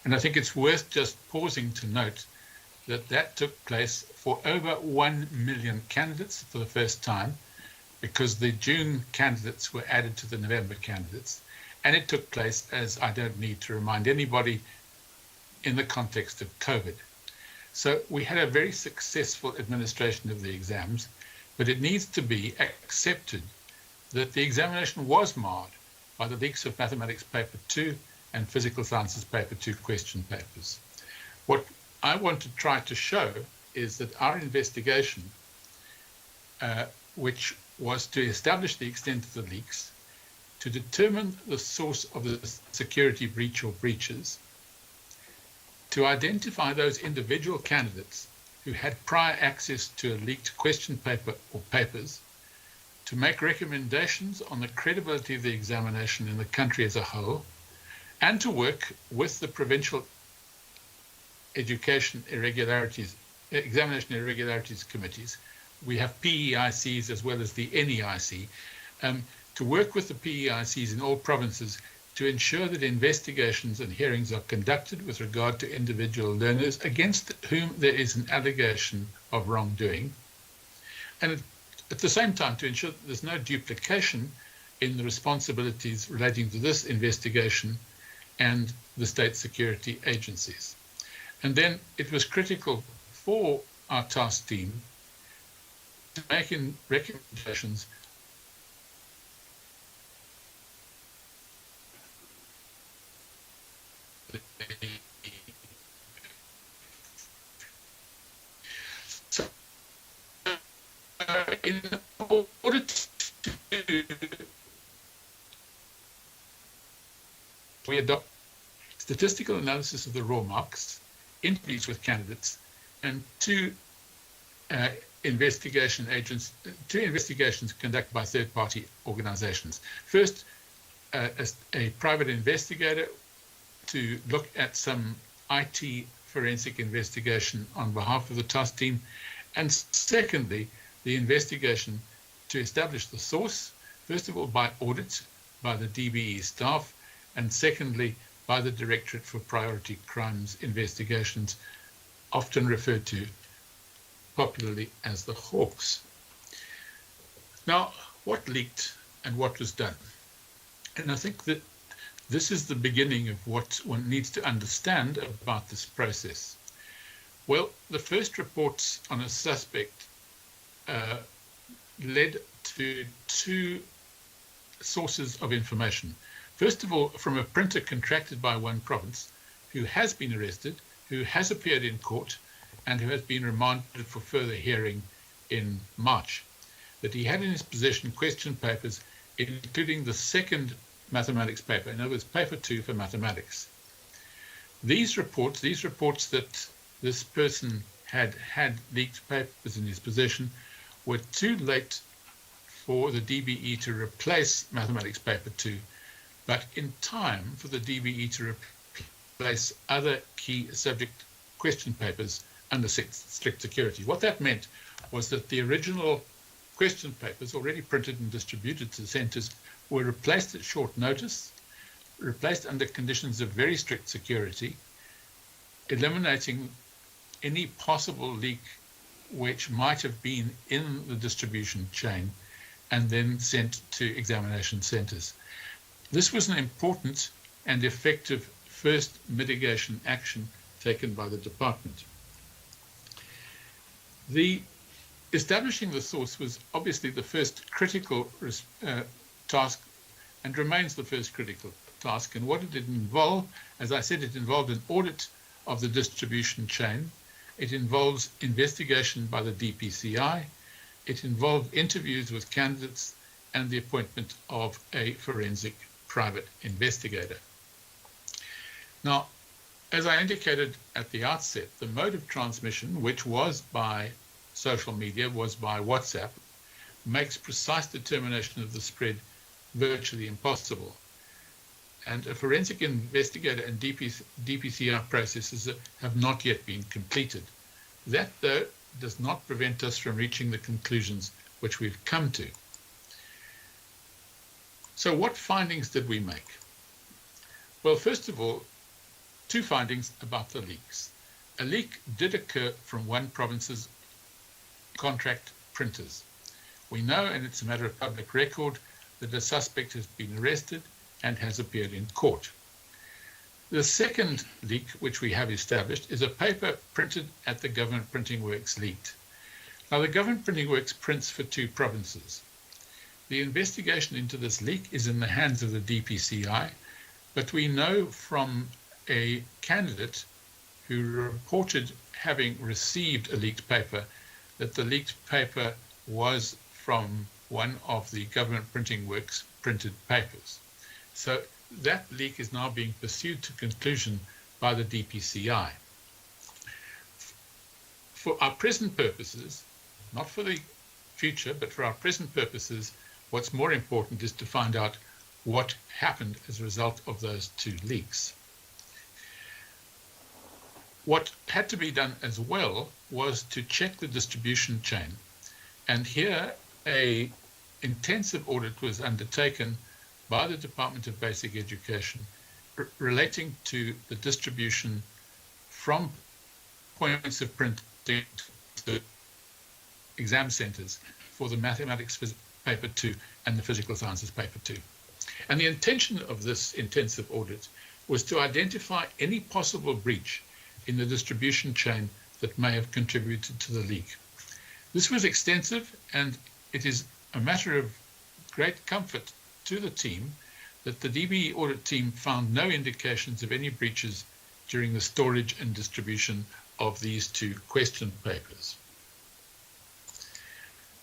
And I think it's worth just pausing to note that took place for over 1 million candidates for the first time, because the June candidates were added to the November candidates. And it took place, as I don't need to remind anybody, in the context of COVID. So we had a very successful administration of the exams, but it needs to be accepted that the examination was marred by the leaks of Mathematics Paper 2 and Physical Sciences Paper 2 question papers. What I want to try to show is that our investigation, which was to establish the extent of the leaks, to determine the source of the security breach or breaches, to identify those individual candidates who had prior access to a leaked question paper or papers, to make recommendations on the credibility of the examination in the country as a whole, and to work with the provincial examination irregularities committees. We have PEICs as well as the NEIC, to work with the PEICs in all provinces to ensure that investigations and hearings are conducted with regard to individual learners against whom there is an allegation of wrongdoing, and at the same time to ensure that there's no duplication in the responsibilities relating to this investigation and the state security agencies. And then it was critical for our task team to make recommendations in order to we adopt statistical analysis of the raw marks, interviews with candidates, and two investigations conducted by third-party organizations. First, a private investigator to look at some IT forensic investigation on behalf of the task team, and secondly, the investigation to establish the source, first of all by audit by the DBE staff, and secondly by the Directorate for Priority Crimes Investigations, often referred to popularly as the Hawks. Now, what leaked and what was done? And I think that this is the beginning of what one needs to understand about this process. Well, the first reports on a suspect led to two sources of information. First of all, from a printer contracted by one province who has been arrested, who has appeared in court, and who has been remanded for further hearing in March, that he had in his possession question papers, including the second mathematics paper, in other words, paper 2 for mathematics. These reports that this person had leaked papers in his possession were too late for the DBE to replace mathematics paper 2, but in time for the DBE to replace other key subject question papers under strict security. What that meant was that the original question papers, already printed and distributed to the centres, were replaced at short notice, replaced under conditions of very strict security, eliminating any possible leak which might have been in the distribution chain, and then sent to examination centres. This was an important and effective first mitigation action taken by the department. Establishing the source was obviously the first critical task, and remains the first critical task. And what did it involve? As I said, it involved an audit of the distribution chain. It involves investigation by the DPCI. It involved interviews with candidates and the appointment of a forensic private investigator. Now, as I indicated at the outset, the mode of transmission, which was by social media, was by WhatsApp, makes precise determination of the spread virtually impossible. And a forensic investigator and DPCI processes have not yet been completed. That, though, does not prevent us from reaching the conclusions which we've come to. So what findings did we make? Well, first of all, two findings about the leaks. A leak did occur from one province's contract printers. We know, and it's a matter of public record, that the suspect has been arrested and has appeared in court. The second leak, which we have established, is a paper printed at the Government Printing Works leaked. Now, the Government Printing Works prints for two provinces. The investigation into this leak is in the hands of the DPCI, but we know from a candidate who reported having received a leaked paper that the leaked paper was from one of the Government Printing Works printed papers. So that leak is now being pursued to conclusion by the DPCI. For our present purposes, not for the future, but for our present purposes, what's more important is to find out what happened as a result of those two leaks. What had to be done as well was to check the distribution chain. And here, an intensive audit was undertaken by the Department of Basic Education relating to the distribution from points of printing to exam centers for the mathematics paper 2 and the physical sciences paper 2. And the intention of this intensive audit was to identify any possible breach in the distribution chain that may have contributed to the leak. This was extensive, and it is a matter of great comfort to the team that the DBE audit team found no indications of any breaches during the storage and distribution of these two question papers.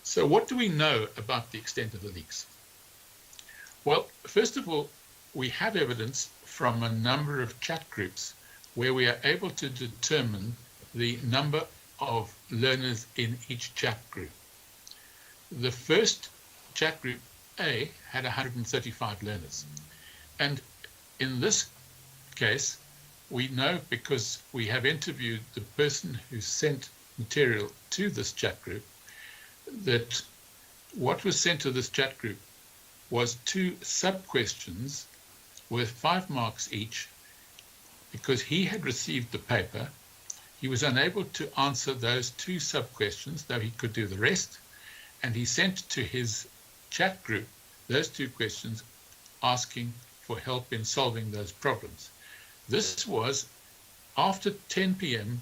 So what do we know about the extent of the leaks? Well, first of all, we have evidence from a number of chat groups where we are able to determine the number of learners in each chat group. The first chat group A had 135 learners. And in this case, we know because we have interviewed the person who sent material to this chat group that what was sent to this chat group was 2 sub-questions worth 5 marks each. Because he had received the paper, he was unable to answer those 2 sub-questions, though he could do the rest, and he sent to his chat group those 2 questions asking for help in solving those problems. This was after 10 p.m.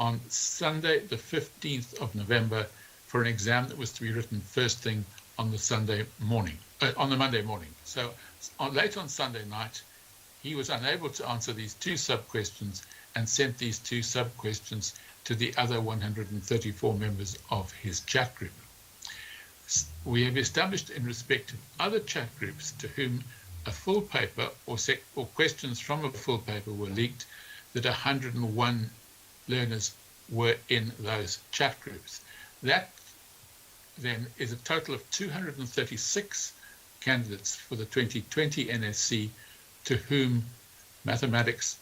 on Sunday, the 15th of November, for an exam that was to be written first thing on the Monday morning. So late on Sunday night, he was unable to answer these 2 sub-questions and sent these 2 sub-questions to the other 134 members of his chat group. We have established in respect of other chat groups to whom a full paper or questions from a full paper were leaked that 101 learners were in those chat groups. That then is a total of 236 candidates for the 2020 NSC to whom mathematics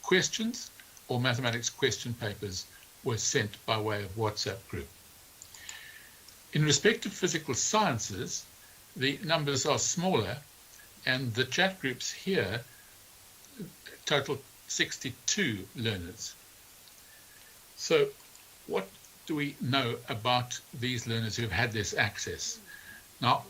questions or mathematics question papers were sent by way of WhatsApp group. In respect of physical sciences, the numbers are smaller, and the chat groups here total 62 learners. So what do we know about these learners who have had this access? Now,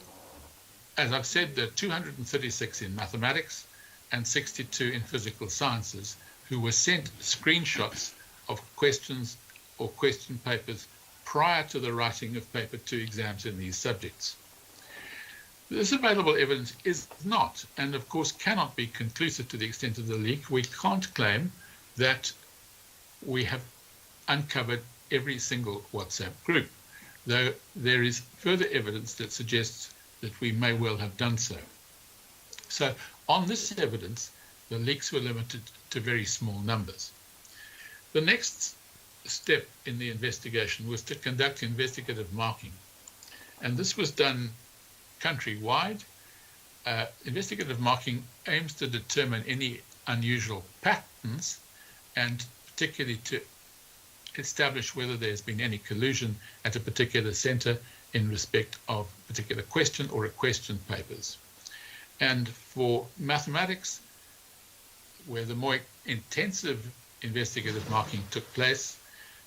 as I've said, there are 236 in mathematics and 62 in physical sciences who were sent screenshots of questions or question papers prior to the writing of paper 2 exams in these subjects. This available evidence is not, and of course cannot be conclusive to the extent of the leak. We can't claim that we have uncovered every single WhatsApp group, though there is further evidence that suggests that we may well have done so. So on this evidence, the leaks were limited to very small numbers. The next step in the investigation was to conduct investigative marking, and this was done countrywide. Investigative marking aims to determine any unusual patterns and particularly to establish whether there's been any collusion at a particular centre in respect of a particular question or a question papers. And for mathematics, where the more intensive investigative marking took place,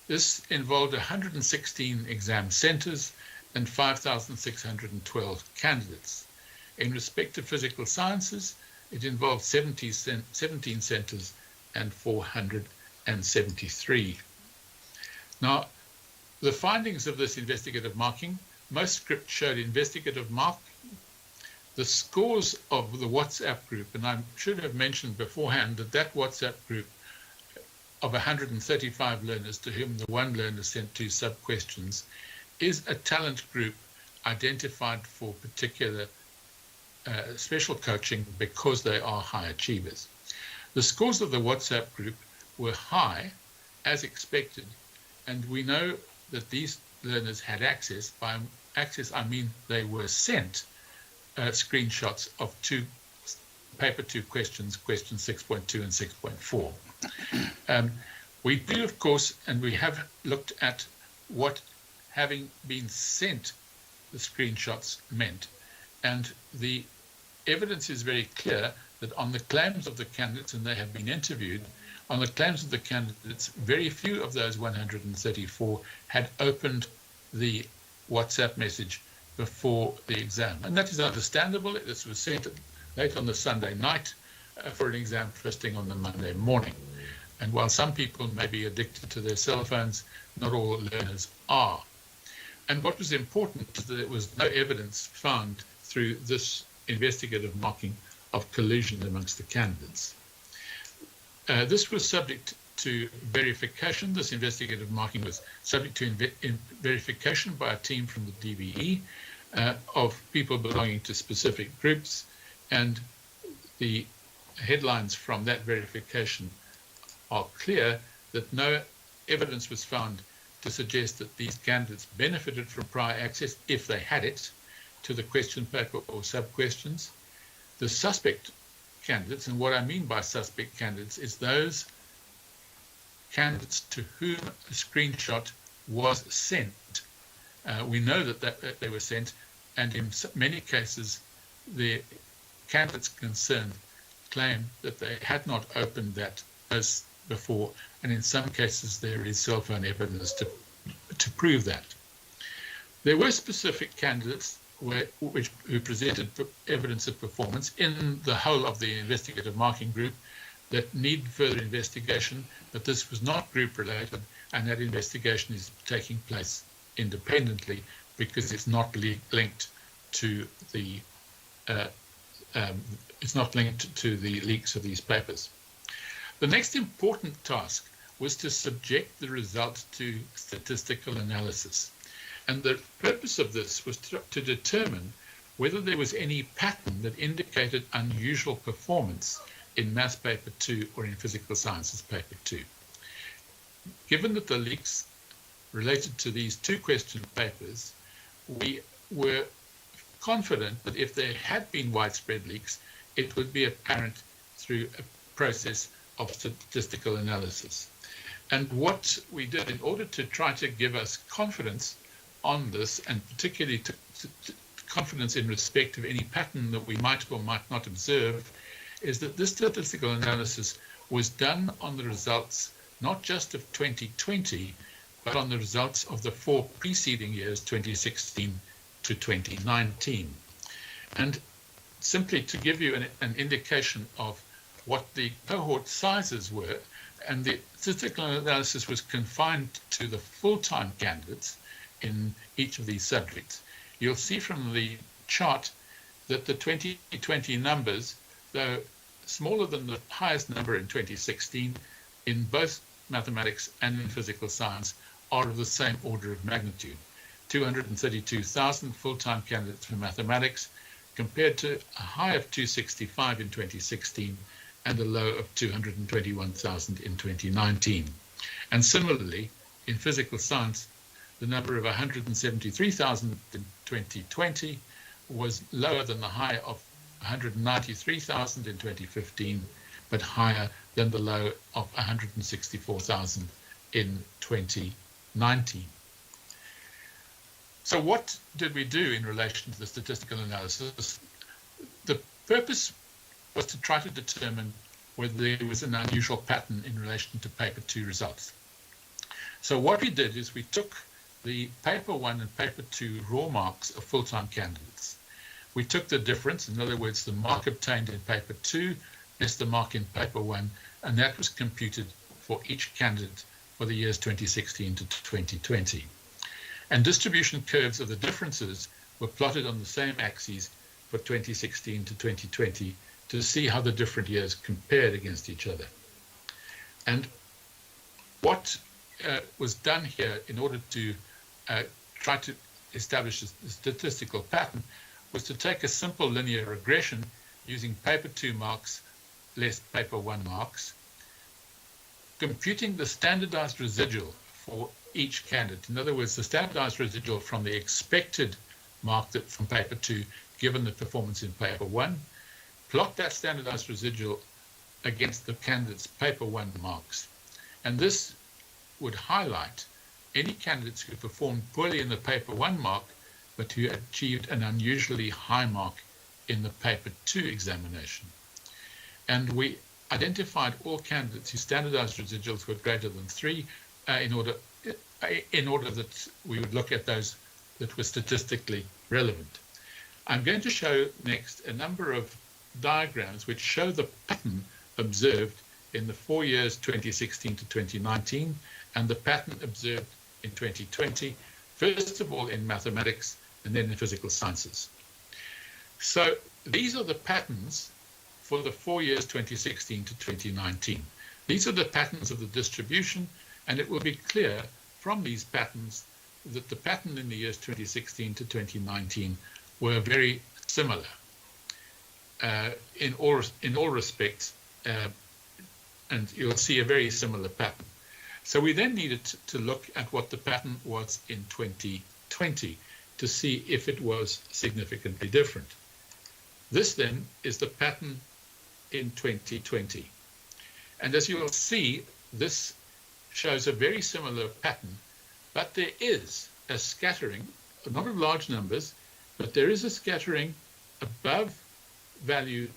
this involved 116 exam centers and 5,612 candidates. In respect to physical sciences, it involved 17 centers and 473. Now, the findings of this investigative marking, most scripts showed investigative marking. The scores of the WhatsApp group, and I should have mentioned beforehand that WhatsApp group of 135 learners to whom the one learner sent 2 sub-questions is a talent group identified for particular special coaching because they are high achievers. The scores of the WhatsApp group were high, as expected, and we know that these learners had access. By access, I mean they were sent screenshots of paper 2 questions, questions 6.2 and 6.4. We do, of course, and we have looked at what having been sent the screenshots meant. And the evidence is very clear that on the claims of the candidates, and they have been interviewed, on the claims of the candidates, very few of those 134 had opened the WhatsApp message before the exam. And that is understandable. This was sent late on the Sunday night for an exam first thing on the Monday morning. And while some people may be addicted to their cell phones, not all learners are. And what was important is that there was no evidence found through this investigative marking of collusion amongst the candidates. This was subject to verification. This investigative marking was subject to verification by a team from the DBE of people belonging to specific groups, and the headlines from that verification are clear that no evidence was found to suggest that these candidates benefited from prior access, if they had it, to the question paper or sub-questions. The suspect candidates, and what I mean by suspect candidates is those candidates to whom a screenshot was sent. We know that they were sent, and in many cases, the candidates concerned claim that they had not opened that post before, and in some cases there is cell phone evidence to prove that. There were specific candidates who presented evidence of performance in the whole of the investigative marking group that need further investigation, but this was not group related, and that investigation is taking place independently because it's not linked to the leaks of these papers. The next important task was to subject the results to statistical analysis. And the purpose of this was to determine whether there was any pattern that indicated unusual performance in Maths Paper 2 or in Physical Sciences Paper 2. Given that the leaks related to these 2 question papers, we were confident that if there had been widespread leaks, it would be apparent through a process of statistical analysis. And what we did in order to try to give us confidence on this, and particularly confidence in respect of any pattern that we might or might not observe, is that this statistical analysis was done on the results not just of 2020, but on the results of the 4 preceding years, 2016 to 2019. And simply to give you an indication of what the cohort sizes were, and the statistical analysis was confined to the full-time candidates in each of these subjects. You'll see from the chart that the 2020 numbers, though smaller than the highest number in 2016, in both mathematics and in physical science, are of the same order of magnitude. 232,000 full-time candidates for mathematics, compared to a high of 265 in 2016 and a low of 221,000 in 2019. And similarly, in physical science, the number of 173,000 in 2020 was lower than the high of 193,000 in 2015, but higher than the low of 164,000 in 2019. So what did we do in relation to the statistical analysis? The purpose was to try to determine whether there was an unusual pattern in relation to paper 2 results. So what we did is we took the paper 1 and paper 2 raw marks of full-time candidates. We took the difference, in other words, the mark obtained in paper 2 less the mark in paper 1, and that was computed for each candidate for the years 2016 to 2020. And distribution curves of the differences were plotted on the same axes for 2016 to 2020 to see how the different years compared against each other. And what was done here in order to try to establish a statistical pattern was to take a simple linear regression using paper 2 marks less paper 1 marks, computing the standardized residual for each candidate. In other words, the standardized residual from the expected mark from paper 2 given the performance in paper 1, plot that standardized residual against the candidate's paper 1 marks. And this would highlight any candidates who performed poorly in the paper 1 mark but who achieved an unusually high mark in the paper 2 examination. And we identified all candidates whose standardized residuals were greater than 3 in order that we would look at those that were statistically relevant. I'm going to show next a number of diagrams which show the pattern observed in the 4 years 2016 to 2019 and the pattern observed in 2020, first of all in mathematics and then in physical sciences. So these are the patterns for the 4 years 2016 to 2019. These are the patterns of the distribution, and it will be clear from these patterns that the pattern in the years 2016 to 2019 were very similar in all respects, and you'll see a very similar pattern. So we then needed to look at what the pattern was in 2020 to see if it was significantly different. This then is the pattern in 2020. And as you will see, this shows a very similar pattern, but there is a scattering, not of large numbers, but there is a scattering above value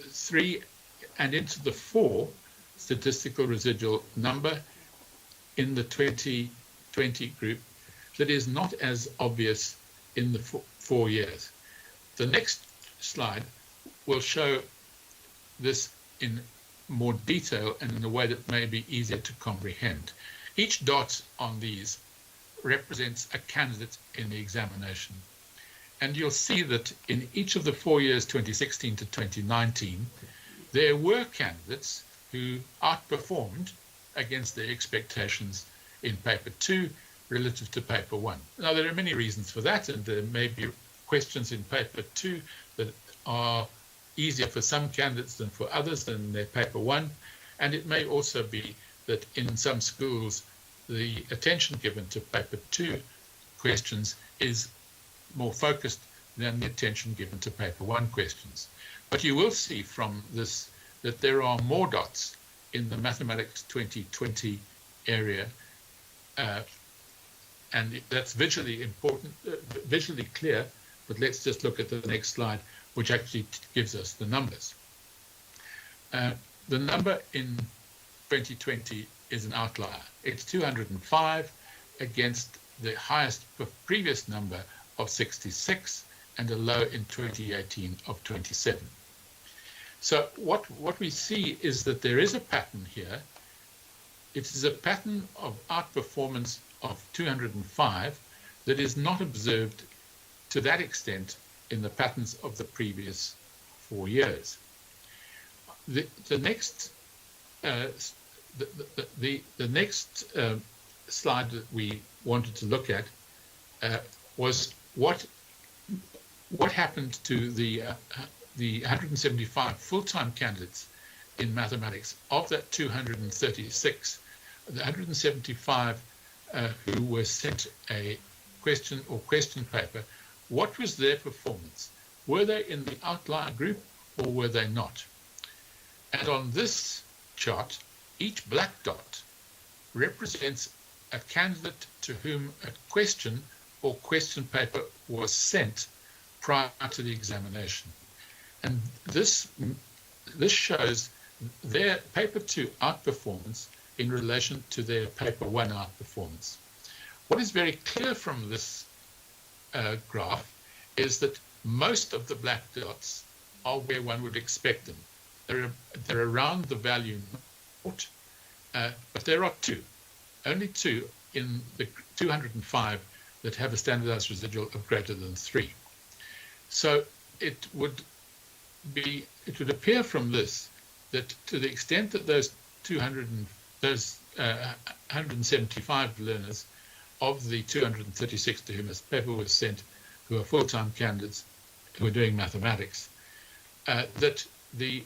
3 and into the 4 statistical residual number in the 2020 group that is not as obvious in the 4 years. The next slide will show this in more detail and in a way that may be easier to comprehend. Each dot on these represents a candidate in the examination. And you'll see that in each of the 4 years, 2016 to 2019, there were candidates who outperformed against their expectations in paper 2 relative to paper 1. Now, there are many reasons for that, and there may be questions in paper 2 that are easier for some candidates than for others than their paper 1, and it may also be that in some schools the attention given to paper 2 questions is more focused than the attention given to paper 1 questions. But you will see from this that there are more dots in the mathematics 2020 area, and that's visually important, visually clear. But let's just look at the next slide, which actually gives us the numbers. The number in 2020 is an outlier. It's 205 against the highest previous number of 66 and a low in 2018 of 27. So what we see is that there is a pattern here. It is a pattern of outperformance of 205 that is not observed to that extent in the patterns of the previous 4 years. The next slide that we wanted to look at was what happened to the 175 full-time candidates in mathematics. Of that 236, the 175 who were sent a question or question paper, what was their performance? Were they in the outlier group or were they not? And on this chart, each black dot represents a candidate to whom a question or question paper was sent prior to the examination. And this shows their paper 2 outperformance in relation to their paper 1 outperformance. What is very clear from this graph is that most of the black dots are where one would expect them. They're around the value 0, but there are only two in the 205 that have a standardized residual of greater than 3. So it would appear from this that to the extent that those 175 learners of the 236 to whom this paper was sent, who are full-time candidates who are doing mathematics, that the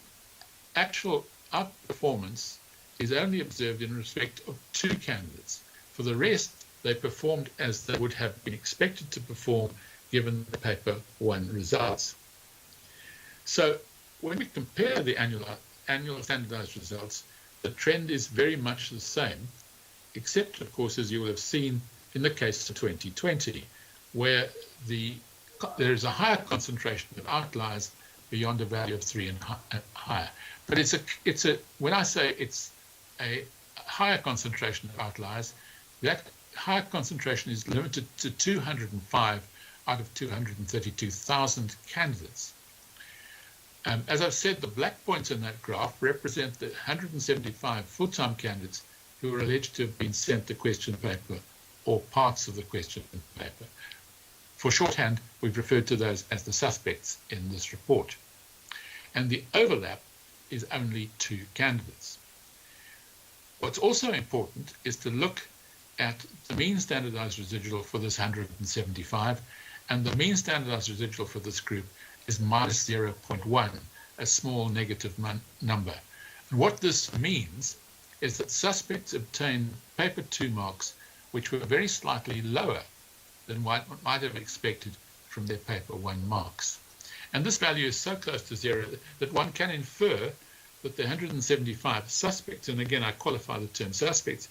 actual outperformance is only observed in respect of 2 candidates. For the rest, they performed as they would have been expected to perform given the paper 1 results. So when we compare the annual standardized results, the trend is very much the same, except, of course, as you will have seen in the case of 2020, where there is a higher concentration of outliers beyond a value of 3 and higher. But when I say it's a higher concentration of outliers, that higher concentration is limited to 205 out of 232,000 candidates. As I've said, the black points in that graph represent the 175 full-time candidates who are alleged to have been sent the question paper or parts of the question paper. For shorthand, we've referred to those as the suspects in this report. And the overlap is only 2 candidates. What's also important is to look at the mean standardized residual for this 175, and the mean standardized residual for this group is minus 0.1, a small negative number. And what this means is that suspects obtained paper 2 marks which were very slightly lower than what one might have expected from their paper 1 marks. And this value is so close to 0 that one can infer that the 175 suspects, and again I qualify the term suspects,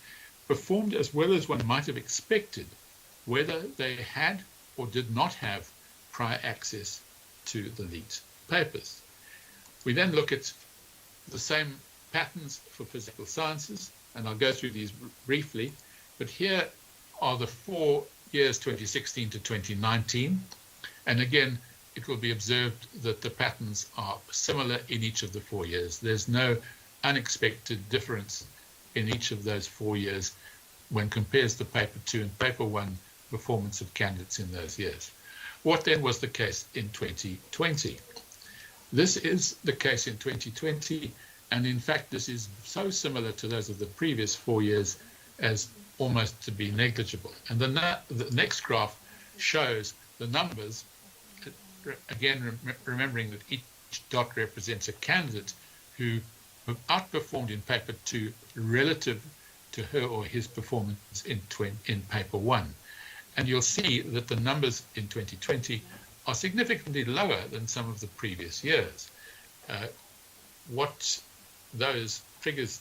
performed as well as one might have expected, whether they had or did not have prior access to the leaked papers. We then look at the same patterns for physical sciences, and I'll go through these briefly, but here are the 4 years 2016 to 2019, and again it will be observed that the patterns are similar in each of the 4 years. There's no unexpected difference in each of those 4 years when compares the paper 2 and paper 1 performance of candidates in those years. What then was the case in 2020? This is the case in 2020, and in fact this is so similar to those of the previous 4 years as almost to be negligible. And the next graph shows the numbers, again remembering that each dot represents a candidate who outperformed in paper 2 relative to her or his performance in paper 1. And you'll see that the numbers in 2020 are significantly lower than some of the previous years. What those figures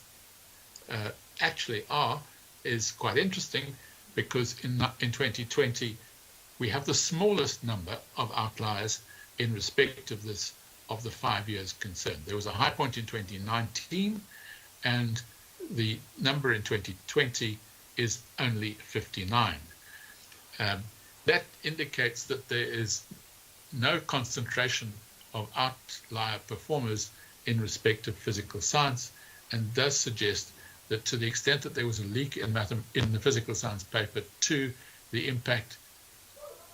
actually are is quite interesting, because in 2020 we have the smallest number of outliers in respect of the 5 years concerned. There was a high point in 2019, and the number in 2020 is only 59. That indicates that there is no concentration of outlier performers in respect of physical science, and does suggest that to the extent that there was a leak in the physical science paper 2, the impact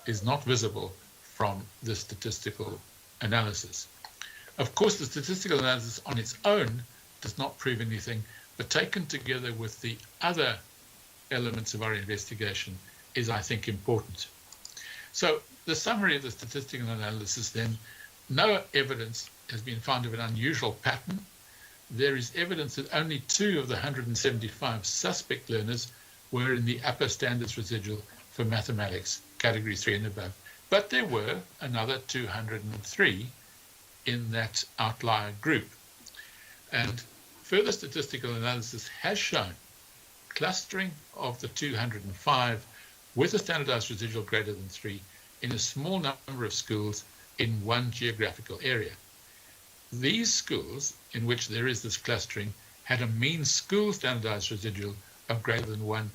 is not visible from the statistical analysis. Of course, the statistical analysis on its own does not prove anything, but taken together with the other elements of our investigation is, I think, important. So the summary of the statistical analysis then: no evidence has been found of an unusual pattern. There is evidence that only 2 of the 175 suspect learners were in the upper standards residual for mathematics, category 3 and above. But there were another 203 in that outlier group. And further statistical analysis has shown clustering of the 205 with a standardized residual greater than 3 in a small number of schools in one geographical area. These schools in which there is this clustering had a mean school standardized residual of greater than 1.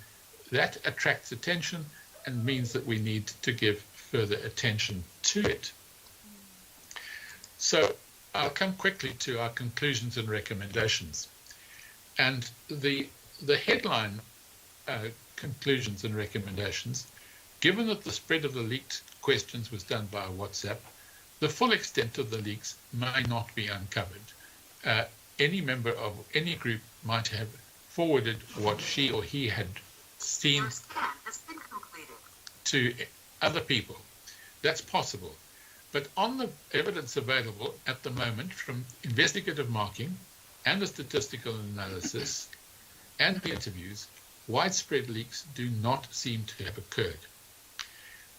That attracts attention and means that we need to give further attention to it. So I'll come quickly to our conclusions and recommendations. And the headline conclusions and recommendations, given that the spread of the leaked questions was done via WhatsApp, the full extent of the leaks may not be uncovered. Any member of any group might have forwarded what she or he had seen to other people. That's possible. But on the evidence available at the moment from investigative marking and the statistical analysis and the interviews, widespread leaks do not seem to have occurred.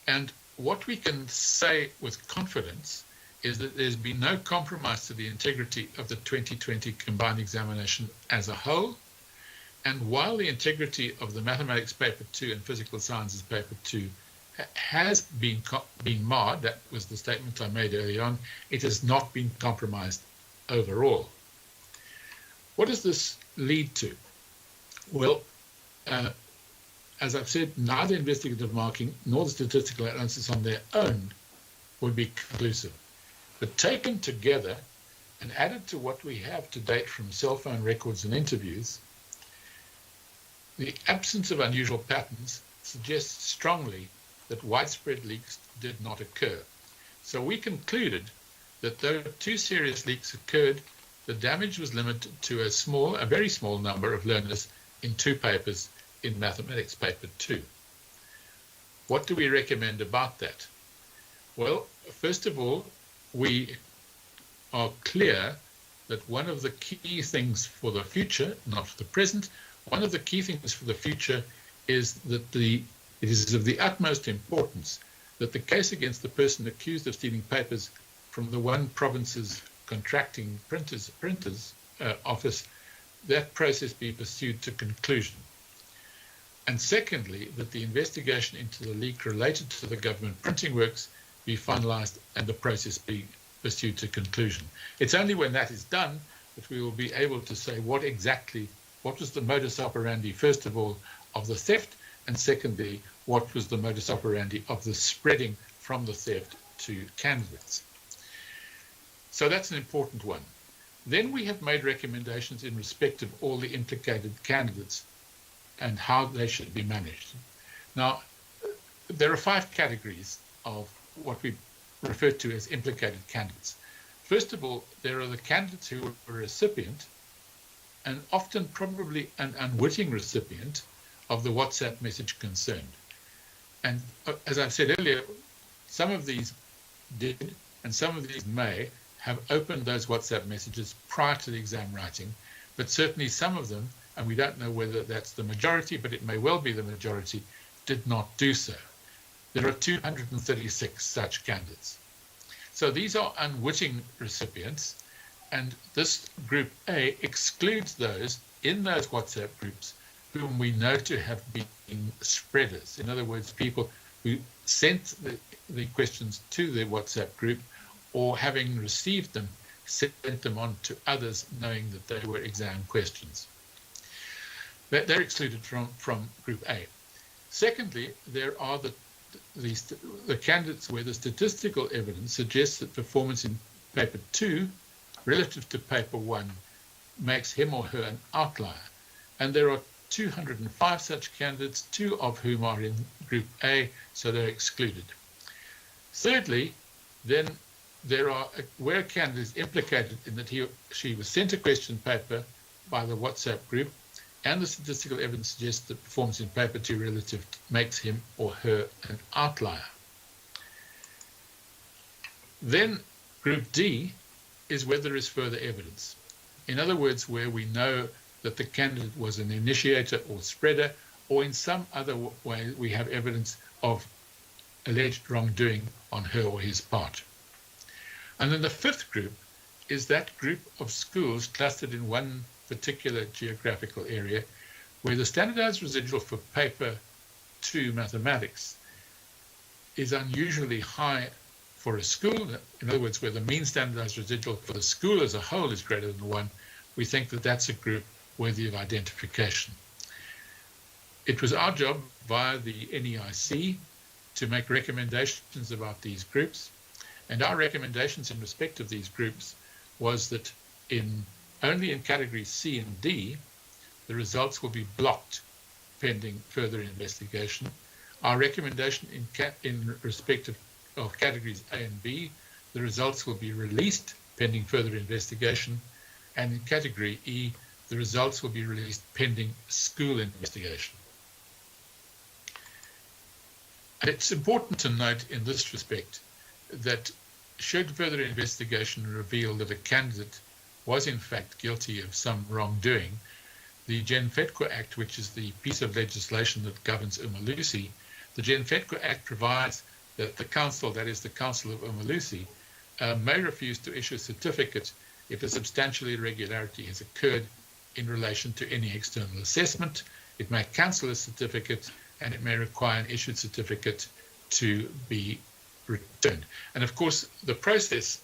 And what we can say with confidence is that there's been no compromise to the integrity of the 2020 combined examination as a whole. And while the integrity of the mathematics paper 2 and physical sciences paper 2 has been marred, that was the statement I made early on, it has not been compromised overall. What does this lead to? Well, as I've said, neither investigative marking nor the statistical analysis on their own would be conclusive. But taken together and added to what we have to date from cell phone records and interviews, the absence of unusual patterns suggests strongly that widespread leaks did not occur. So we concluded that though 2 serious leaks occurred, the damage was limited to a very small number of learners in 2 papers in mathematics paper 2. What do we recommend about that? Well, first of all, we are clear that one of the key things for the future, not for the present, one of the key things for the future is that it is of the utmost importance that the case against the person accused of stealing papers from the one province's contracting printers office, that process be pursued to conclusion. And secondly, that the investigation into the leak related to the government printing works be finalized and the process be pursued to conclusion. It's only when that is done that we will be able to say what was the modus operandi, first of all, of the theft, and secondly, what was the modus operandi of the spreading from the theft to candidates. So that's an important one. Then we have made recommendations in respect of all the implicated candidates and how they should be managed. Now, there are 5 categories of what we refer to as implicated candidates. First of all, there are the candidates who were a recipient, and often probably an unwitting recipient, of the WhatsApp message concerned. And as I've said earlier, some of these did, and some of these may have opened those WhatsApp messages prior to the exam writing, but certainly some of them, and we don't know whether that's the majority, but it may well be the majority, did not do so. There are 236 such candidates. So these are unwitting recipients, and this group A excludes those in those WhatsApp groups whom we know to have been spreaders. In other words, people who sent the questions to the WhatsApp group, or having received them, sent them on to others knowing that they were exam questions. They're excluded from group A. Secondly, there are the candidates where the statistical evidence suggests that performance in paper 2 relative to paper 1 makes him or her an outlier. And there are 205 such candidates, 2 of whom are in group A, so they're excluded. Thirdly, then there are where a candidate is implicated in that he or she was sent a question paper by the WhatsApp group, and the statistical evidence suggests that performance in paper 2 relative makes him or her an outlier. Then group D is where there is further evidence. In other words, where we know that the candidate was an initiator or spreader, or in some other way we have evidence of alleged wrongdoing on her or his part. And then the 5th group is that group of schools clustered in one particular geographical area where the standardized residual for paper 2 mathematics is unusually high for a school, in other words, where the mean standardized residual for the school as a whole is greater than 1, we think that that's a group worthy of identification. It was our job via the NEIC to make recommendations about these groups, and our recommendations in respect of these groups was that only in categories C and D, the results will be blocked pending further investigation. Our recommendation in respect of categories A and B, the results will be released pending further investigation, and in category E, the results will be released pending school investigation. It's important to note in this respect that should further investigation reveal that a candidate was in fact guilty of some wrongdoing, the Genfetco Act, which is the piece of legislation that governs Umalusi, the Genfetco Act provides that the council, that is the Council of Umalusi, may refuse to issue a certificate if a substantial irregularity has occurred in relation to any external assessment. It may cancel a certificate, and it may require an issued certificate to be returned. And of course, the process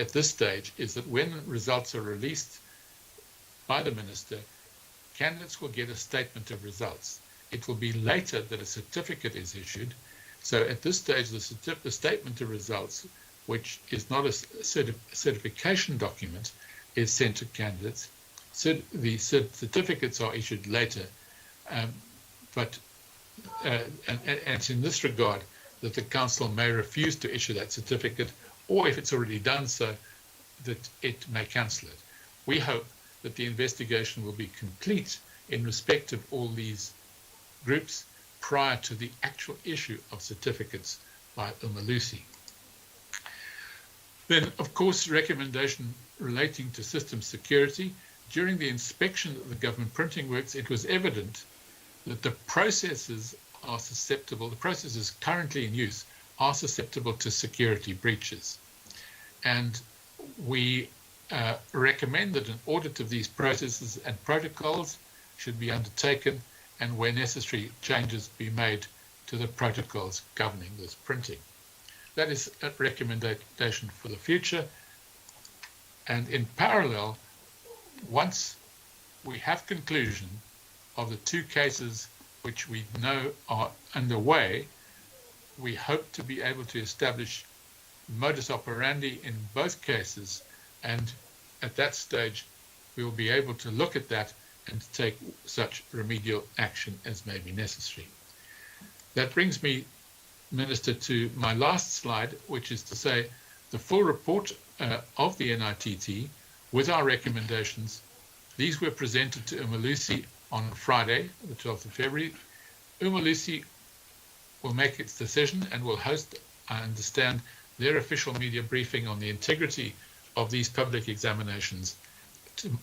at this stage is that when results are released by the minister, candidates will get a statement of results. It will be later that a certificate is issued. So at this stage, the statement of results, which is not a certification document, is sent to candidates. So the certificates are issued later, but it's in this regard that the council may refuse to issue that certificate, or if it's already done so, that it may cancel it. We hope that the investigation will be complete in respect of all these groups prior to the actual issue of certificates by Umalusi. Then, of course, recommendation relating to system security. During the inspection of the government printing works, it was evident that the processes are susceptible, the processes currently in use are susceptible to security breaches. And we recommend that an audit of these processes and protocols should be undertaken, and where necessary, changes be made to the protocols governing this printing. That is a recommendation for the future. And in parallel, once we have conclusion of the 2 cases which we know are underway, we hope to be able to establish modus operandi in both cases, and at that stage we will be able to look at that and to take such remedial action as may be necessary. That brings me, Minister, to my last slide, which is to say the full report of the NITT with our recommendations. These were presented to Umalusi on Friday, the 12th of February. Umalusi will make its decision and will host, I understand, their official media briefing on the integrity of these public examinations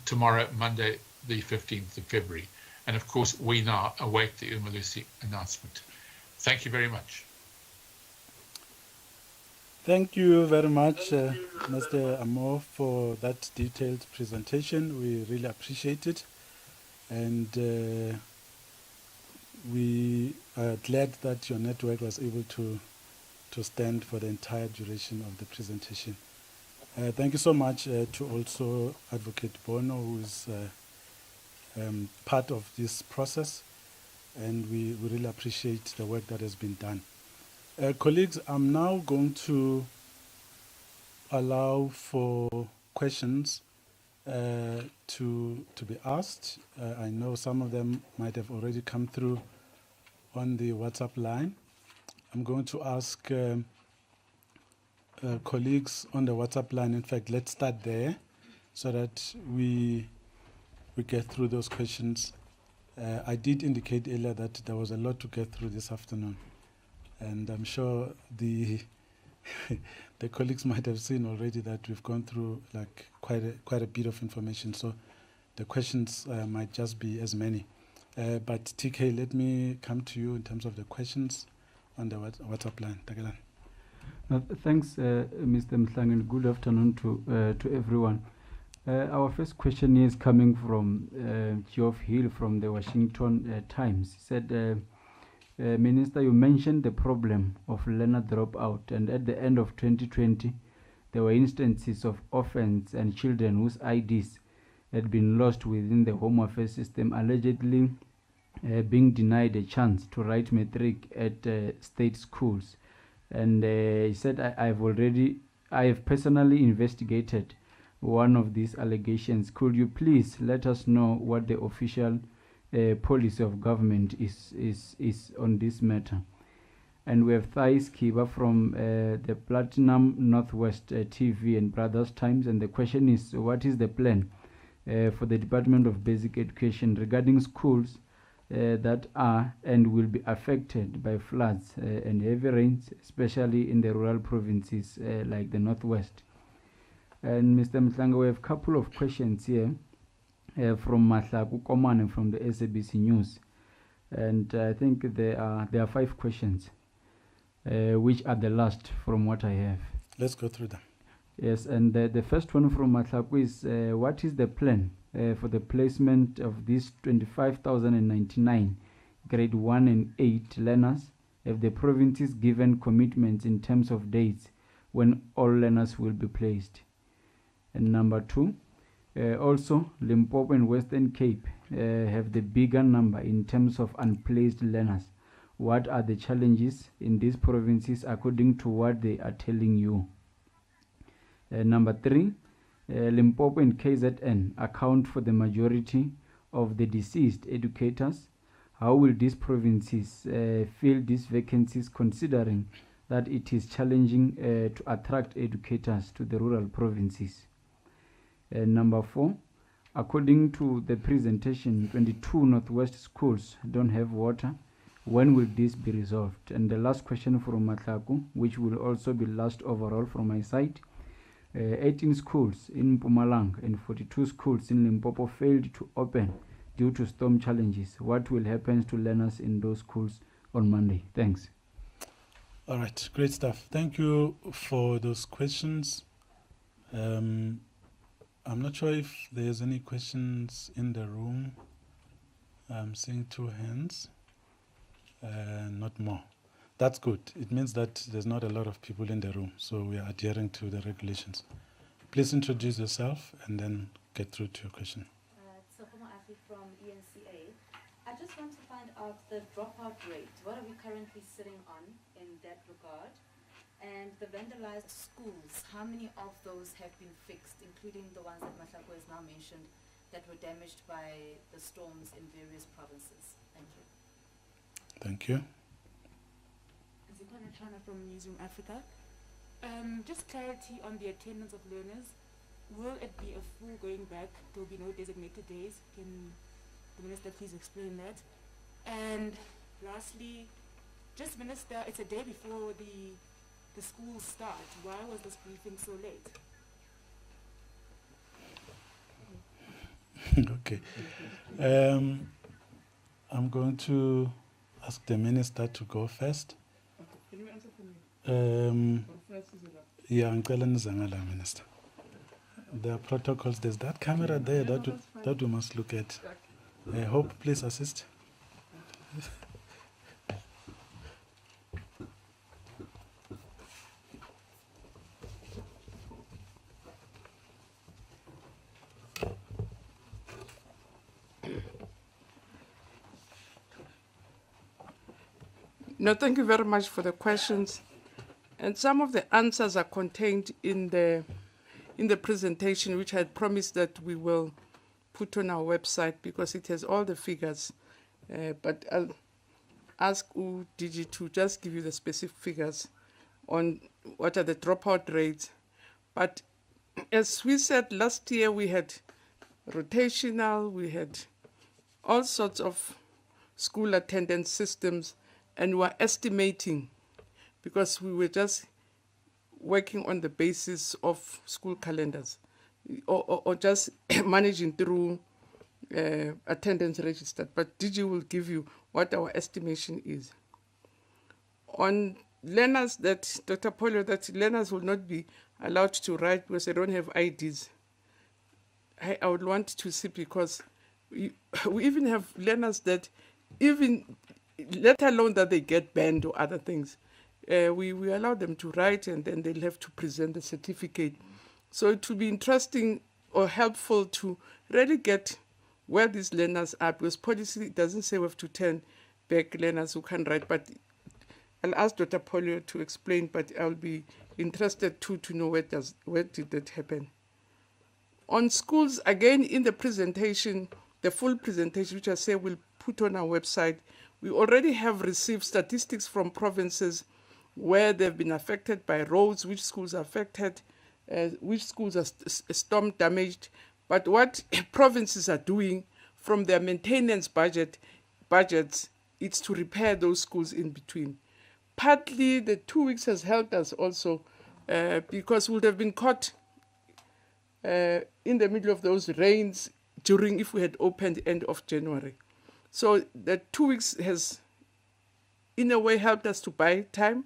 tomorrow, Monday, the 15th of February. And of course, we now await the Umalusi announcement. Thank you very much. Thank you very much, Mr. Amo, for that detailed presentation. We really appreciate it. And we are glad that your network was able to stand for the entire duration of the presentation. Thank you so much to also Advocate Bono, who is part of this process, and we really appreciate the work that has been done. Colleagues, I'm now going to allow for questions to be asked. I know some of them might have already come through on the WhatsApp line. I'm going to ask colleagues on the WhatsApp line. In fact, let's start there so that we get through those questions. I did indicate earlier that there was a lot to get through this afternoon, and I'm sure the colleagues might have seen already that we've gone through like quite a bit of information. So the questions might just be as many. But TK, let me come to you in terms of the questions on the WhatsApp line. Takelan. Thanks, Mr. Mhlangen. Good afternoon to everyone. Our first question is coming from Geoff Hill from the Washington Times. He said, Minister, you mentioned the problem of learner dropout, and at the end of 2020, there were instances of orphans and children whose IDs had been lost within the Home Affairs system, allegedly being denied a chance to write matric at state schools. And he said, I have personally investigated one of these allegations. Could you please let us know what the official policy of government is on this matter? And we have Thais Kiba from the Platinum Northwest TV and Brothers Times, and the question is, what is the plan for the Department of Basic Education regarding schools that are and will be affected by floods and heavy rains, especially in the rural provinces like the Northwest? And Mr. Mhlanga, we have a couple of questions here from Mahlaku Komane from the SABC News, and I think there are 5 questions, which are the last from what I have. Let's go through them. Yes, and the first one from Mahlaku is, what is the plan for the placement of these 25,099 grade 1 and 8 learners? Have the provinces given commitments in terms of dates when all learners will be placed? And number 2, also Limpopo and Western Cape have the bigger number in terms of unplaced learners. What are the challenges in these provinces according to what they are telling you? Number 3, Limpopo and KZN account for the majority of the deceased educators. How will these provinces fill these vacancies, considering that it is challenging to attract educators to the rural provinces? Number 4, according to the presentation, 22 Northwest schools don't have water. When will this be resolved? And the last question from Matlaku, which will also be last overall from my side. 18 schools in Mpumalanga and 42 schools in Limpopo failed to open due to storm challenges. What will happen to learners in those schools on Monday? Thanks. All right, great stuff. Thank you for those questions. I'm not sure if there's any questions in the room. I'm seeing 2 hands, not more. That's good. It means that there's not a lot of people in the room, so we are adhering to the regulations. Please introduce yourself and then get through to your question. Sohoma Afi from ENCA. I just want to find out the dropout rate. What are we currently sitting on in that regard? And the vandalized schools, how many of those have been fixed, including the ones that Mahlako has now mentioned that were damaged by the storms in various provinces? Thank you. Thank you. China from Newsroom Africa. Just clarity on the attendance of learners. Will it be a full going back? There will be no designated days. Can the Minister please explain that? And lastly, just Minister, it's a day before the schools start. Why was this briefing so late? Okay. I'm going to ask the Minister to go first. Can you answer for me? Yeah, Minister. There are protocols. There's that camera there that we must look at. I hope, please assist. No, thank you very much for the questions. And some of the answers are contained in the presentation, which I had promised that we will put on our website because it has all the figures. But I'll ask UDG to just give you the specific figures on what are the dropout rates. But as we said, last year we had rotational, we had all sorts of school attendance systems, and we're estimating, because we were just working on the basis of school calendars or just managing through attendance registered. But DG will give you what our estimation is. On learners that, Dr. Polio, that learners will not be allowed to write because they don't have IDs. I would want to see, because we even have learners that even let alone that they get banned or other things. We allow them to write, and then they'll have to present the certificate. So it will be interesting or helpful to really get where these learners are, because policy doesn't say we have to turn back learners who can write, but I'll ask Dr. Polio to explain, but I'll be interested too to know where did that happen. On schools, again, in the presentation, the full presentation, which I say we'll put on our website, we already have received statistics from provinces where they've been affected by roads, which schools are affected, which schools are storm damaged. But what provinces are doing from their maintenance budgets, it's to repair those schools in between. Partly, the 2 weeks has helped us also because we would have been caught in the middle of those rains during if we had opened end of January. So the 2 weeks has, in a way, helped us to buy time,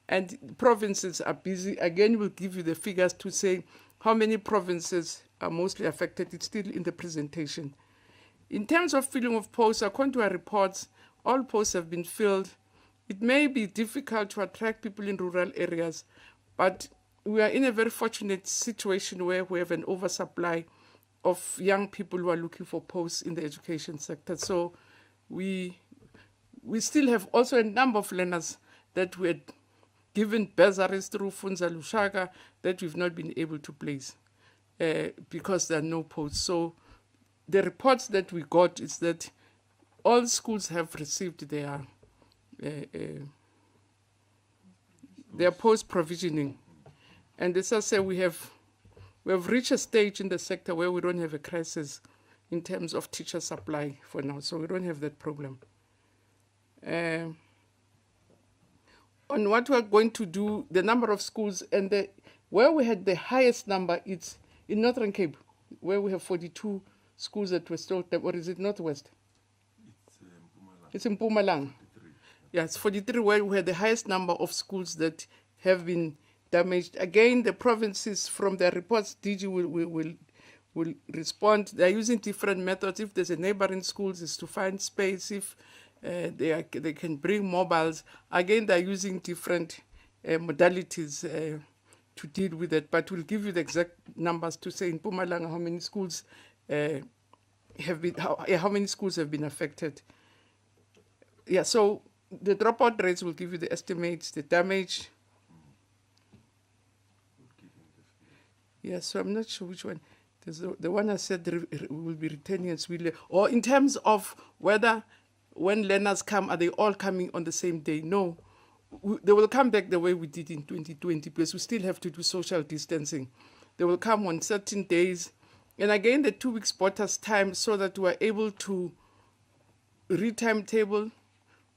and provinces are busy. Again, we'll give you the figures to say how many provinces are mostly affected. It's still in the presentation. In terms of filling of posts, according to our reports, all posts have been filled. It may be difficult to attract people in rural areas, but we are in a very fortunate situation where we have an oversupply of young people who are looking for posts in the education sector. So we still have also a number of learners that we had given bursaries through Funza Lushaga that we've not been able to place because there are no posts. So the reports that we got is that all schools have received their post provisioning. And as I say, we have reached a stage in the sector where we don't have a crisis in terms of teacher supply for now, so we don't have that problem. On what we're going to do, the number of schools, and where we had the highest number, it's in Northern Cape, where we have 42 schools that were still, or is it Northwest? It's in Mpumalanga. Yes, 43, where we had the highest number of schools that have been damaged. Again, the provinces, from their reports, DG will respond. They're using different methods. If there's a neighboring schools, it's to find space. If they can bring mobiles. Again, they're using different modalities to deal with it. But we'll give you the exact numbers to say in Mpumalanga how many schools have been affected. Yeah, so the dropout rates will give you the estimates, the damage. Yeah, so I'm not sure which one. There's the one I said will be returning and will, or in terms of whether when learners come, are they all coming on the same day? No, they will come back the way we did in 2020 because we still have to do social distancing. They will come on certain days. And again, the 2 weeks bought us time so that we are able to re-timetable,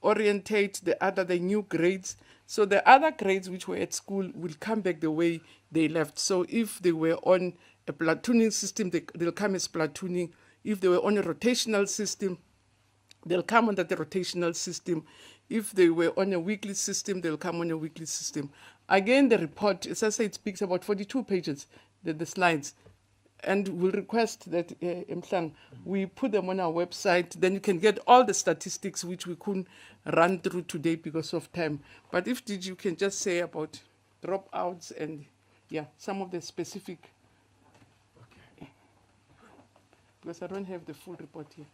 orientate the new grades. So the other grades which were at school will come back the way they left. So if they were on a platooning system, they'll come as platooning. If they were on a rotational system, they'll come under the rotational system. If they were on a weekly system, they'll come on a weekly system. Again, the report, as I say, it speaks about 42 pages, the slides. And we'll request that, we put them on our website. Then you can get all the statistics which we couldn't run through today because of time. But if you can just say about dropouts and, some of the specific. Okay. Because I don't have the full report here.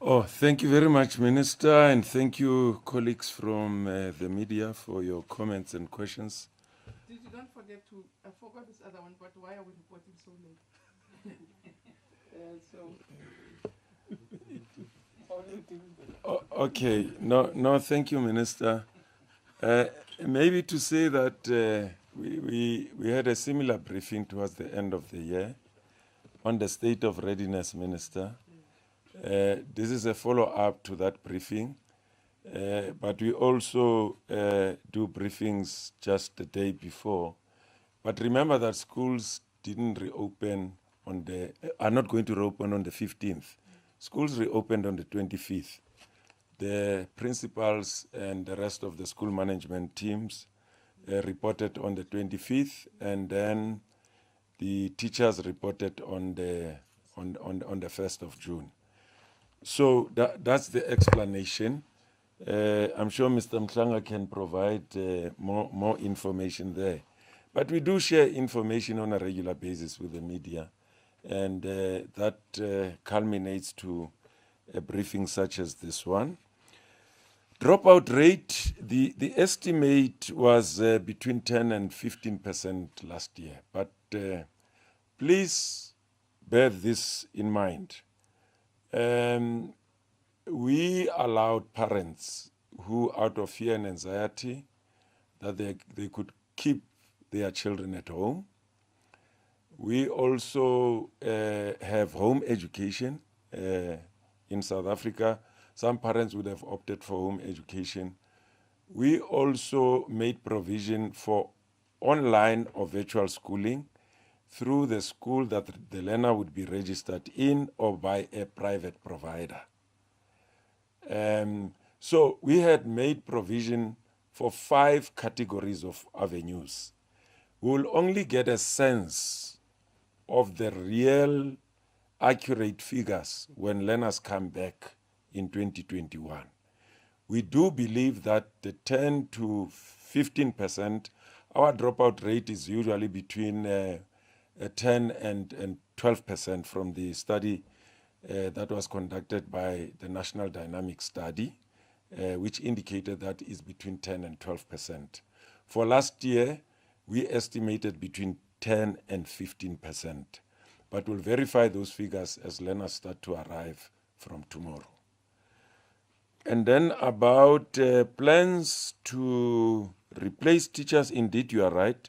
Oh, thank you very much, Minister, and thank you, colleagues from the media, for your comments and questions. Did you don't forget to, I forgot this other one, but why are we reporting so late? Okay, no, thank you, Minister. Maybe to say that we had a similar briefing towards the end of the year on the state of readiness, Minister. This is a follow-up to that briefing. but we also do briefings just the day before. But remember that schools didn't reopen are not going to reopen on the 15th. Schools reopened on the 25th. The principals and the rest of the school management teams reported on the 25th, and then the teachers reported on the 1st of June. So that's the explanation. I'm sure Mr. Mhlanga can provide more information there. But we do share information on a regular basis with the media, and that culminates to a briefing such as this one. Dropout rate, the estimate was between 10 and 15% last year. But please bear this in mind. We allowed parents who, out of fear and anxiety, that they could keep their children at home. We also have home education in South Africa. Some parents would have opted for home education. We also made provision for online or virtual schooling through the school that the learner would be registered in or by a private provider. So we had made provision for 5 categories of avenues. We will only get a sense of the real accurate figures when learners come back in 2021. We do believe that the 10 to 15%, our dropout rate is usually between 10 and 12% from the study that was conducted by the National Dynamic Study, which indicated that is between 10 and 12%. For last year, we estimated between 10 and 15%, but we'll verify those figures as learners start to arrive from tomorrow. And then about plans to replace teachers, indeed you are right.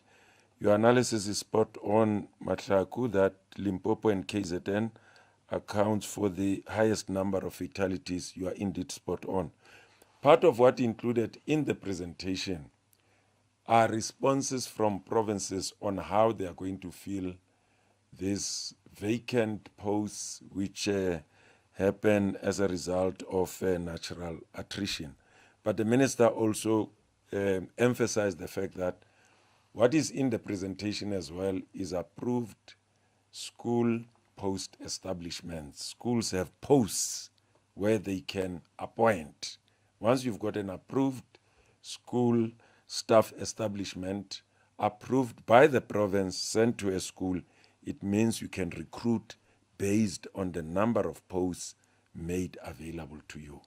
Your analysis is spot on, Motshekga, that Limpopo and KZN accounts for the highest number of fatalities. You are indeed spot on. Part of what included in the presentation are responses from provinces on how they are going to fill these vacant posts which happen as a result of natural attrition. But the minister also emphasized the fact that what is in the presentation as well is approved school post establishments. Schools have posts where they can appoint. Once you've got an approved school staff establishment approved by the province, sent to a school, it means you can recruit based on the number of posts made available to you.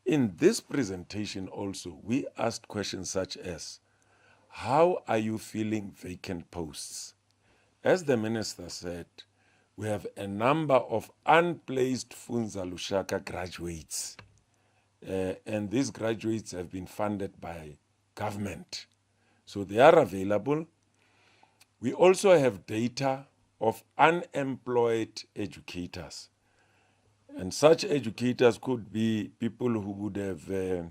In this presentation also, we asked questions such as, how are you filling vacant posts? As the minister said, we have a number of unplaced Funza Lushaka graduates, and these graduates have been funded by government. So they are available. We also have data of unemployed educators. And such educators could be people who would have,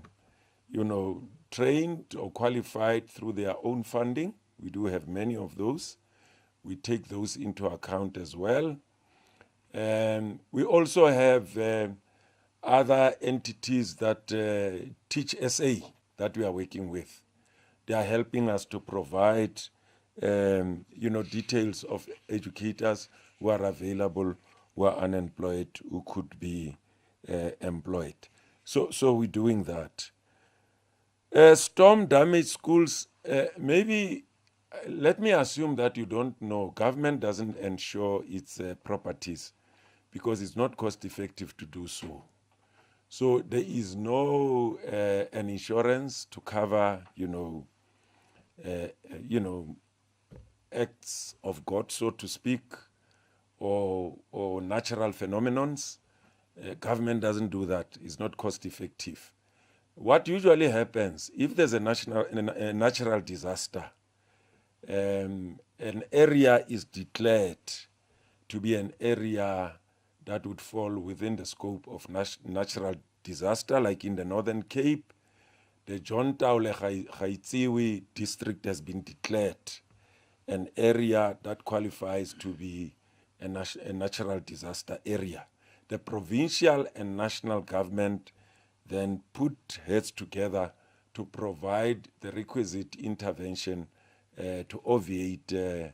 trained or qualified through their own funding. We do have many of those. We take those into account as well. We also have other entities that teach SA that we are working with. They are helping us to provide, details of educators who are available, who are unemployed, who could be employed. So we're doing that. Storm damaged schools, maybe let me assume that you don't know. Government doesn't insure its properties because it's not cost effective to do so. So there is no an insurance to cover, acts of God, so to speak, or natural phenomenons. Government doesn't do that. It's not cost effective. What usually happens, if there's a natural disaster, an area is declared to be an area that would fall within the scope of natural disaster, like in the Northern Cape. The John Taule Gaitsewe district has been declared an area that qualifies to be a natural disaster area. The provincial and national government then put heads together to provide the requisite intervention to obviate the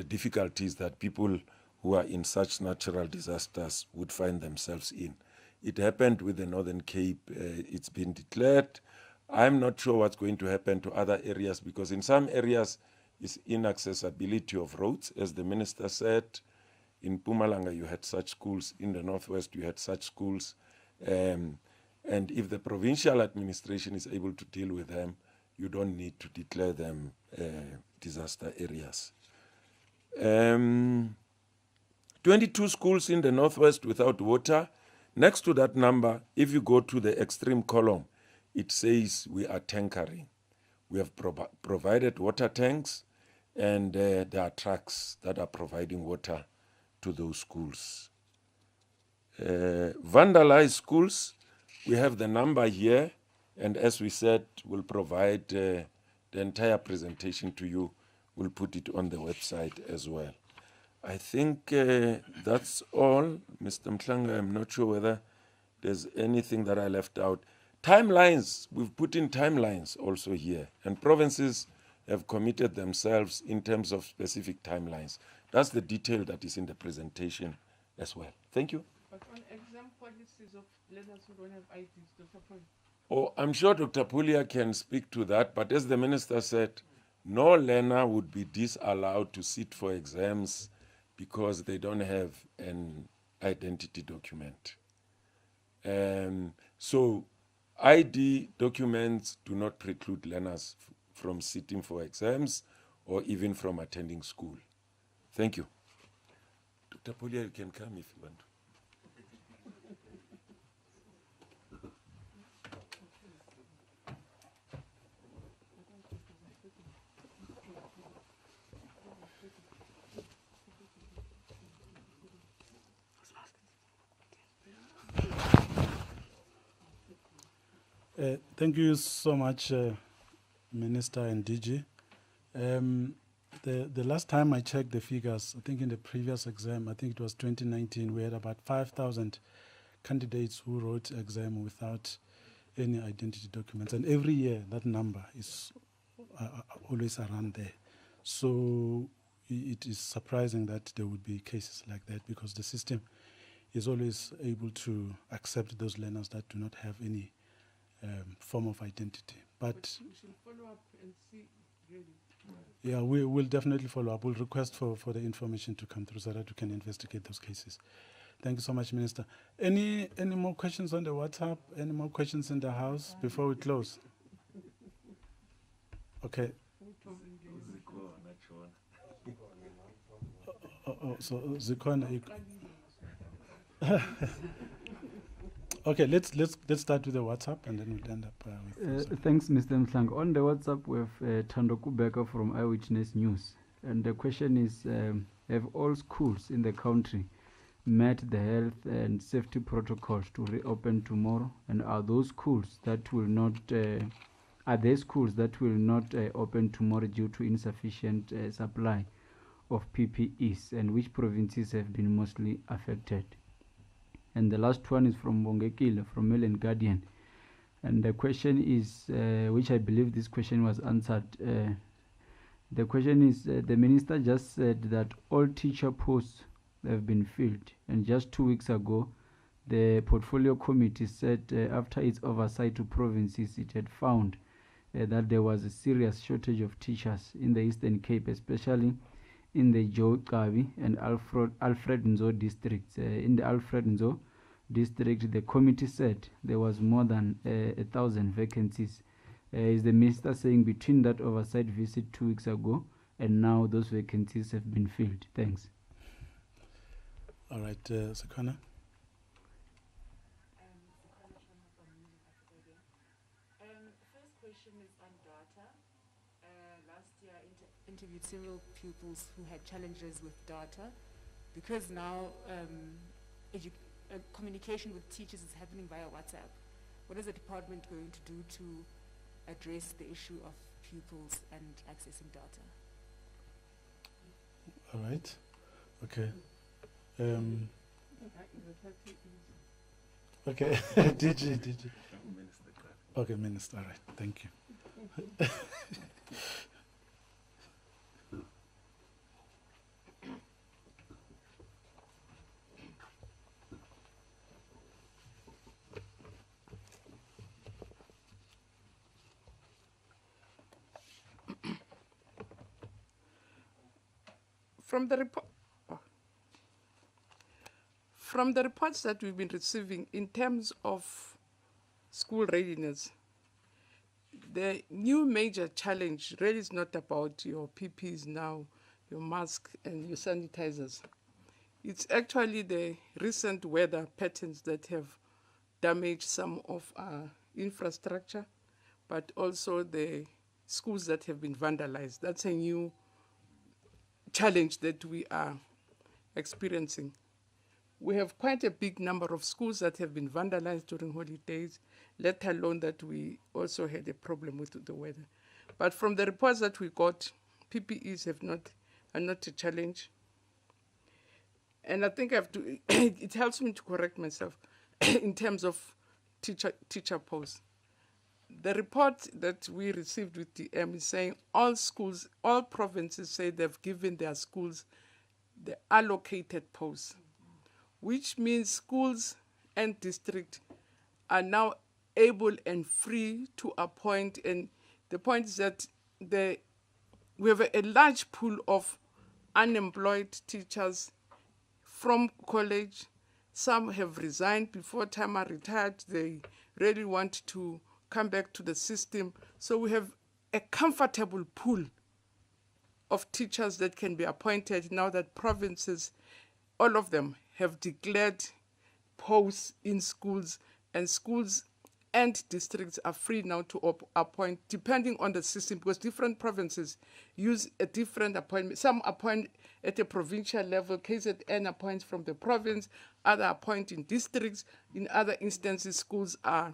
difficulties that people who are in such natural disasters would find themselves in. It happened with the Northern Cape. It's been declared. I'm not sure what's going to happen to other areas, because in some areas is inaccessibility of roads, as the minister said. In Mpumalanga, you had such schools. In the Northwest, you had such schools. And if the provincial administration is able to deal with them, you don't need to declare them disaster areas. 22 schools in the Northwest without water. Next to that number, if you go to the extreme column, it says we are tankering. We have provided water tanks, and there are trucks that are providing water to those schools. Vandalized schools, we have the number here, and as we said, we'll provide the entire presentation to you. We'll put it on the website as well. I think that's all. Mr. Mhlanga, I'm not sure whether there's anything that I left out. Timelines, we've put in timelines also here, and provinces have committed themselves in terms of specific timelines. That's the detail that is in the presentation as well. Thank you. But on exam policies of learners who don't have IDs, Dr. Paul? Oh, I'm sure Dr. Pulia can speak to that, but as the minister said, no learner would be disallowed to sit for exams because they don't have an identity document. So ID documents do not preclude learners from sitting for exams or even from attending school. Thank you. Dr. Pulia, you can come if you want to. Thank you so much, Minister and DG. The last time I checked the figures, I think in the previous exam, I think it was 2019, we had about 5,000 candidates who wrote exam without any identity documents. And every year, that number is always around there. So it is surprising that there would be cases like that, because the system is always able to accept those learners that do not have any form of identity. But we should follow up and see, really. Yeah, we will definitely follow up. We'll request for the information to come through so that we can investigate those cases. Thank you so much, Minister. Any more questions on the WhatsApp? Any more questions in the House before we close? Okay. So Zikona. Okay, let's start with the WhatsApp and then we'll end up with thanks, Mr. Mhlanga. On the WhatsApp, we have Thando Kubeka from Eyewitness News. And the question is, have all schools in the country met the health and safety protocols to reopen tomorrow? And are those schools that will not, open tomorrow due to insufficient supply of PPEs? And which provinces have been mostly affected? And the last one is from Bongekile, from Mail and Guardian. And the question is, which I believe this question was answered. The question is, the minister just said that all teacher posts have been filled. And just 2 weeks ago, the portfolio committee said after its oversight to provinces, it had found that there was a serious shortage of teachers in the Eastern Cape, especially in the Joe Kabi and Alfred Nzo districts. In the Alfred Nzo district, the committee said there was more than 1,000 vacancies. Is the minister saying between that oversight visit 2 weeks ago and now those vacancies have been filled? Thanks. All right, Sakana. First question is on data. Last year I interviewed several pupils who had challenges with data, because now communication with teachers is happening via WhatsApp. What is the department going to do to address the issue of pupils and accessing data? All right. Okay. Okay. DG. Okay, Minister. All right. Thank you. From the reports that we've been receiving in terms of school readiness, the new major challenge really is not about your PPEs now, your mask and your sanitizers. It's actually the recent weather patterns that have damaged some of our infrastructure, but also the schools that have been vandalized. That's a new challenge that we are experiencing. We have quite a big number of schools that have been vandalized during holidays, let alone that we also had a problem with the weather. But from the reports that we got, PPEs are not a challenge. And I think I have to, it helps me to correct myself in terms of teacher posts. The report that we received with DM is saying all schools, all provinces say they've given their schools the allocated posts, which means schools and district are now able and free to appoint. And the point is that we have a large pool of unemployed teachers from college. Some have resigned before time, are retired. They really want to come back to the system. So we have a comfortable pool of teachers that can be appointed now that provinces, all of them, have declared posts in schools, and schools and districts are free now to appoint, depending on the system, because different provinces use a different appointment. Some appoint at a provincial level, KZN appoints from the province, other appoint in districts. In other instances, schools are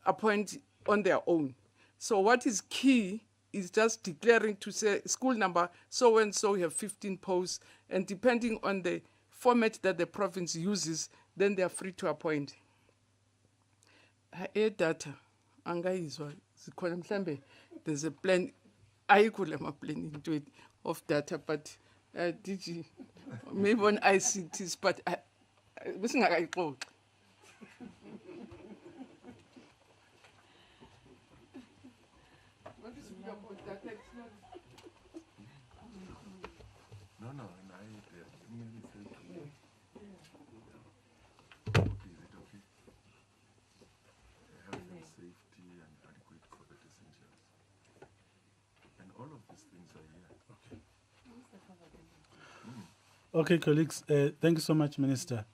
appoint on their own. So what is key is just declaring to say school number so-and-so have 15 posts, and depending on the format that the province uses, then they are free to appoint. Data, angayizwa, zikhona mhlambe there's a plan, ayikho lama plan into it of data, but DG, maybe on ICTs, but besingakayixoxi. Okay, colleagues, thank you so much, Minister.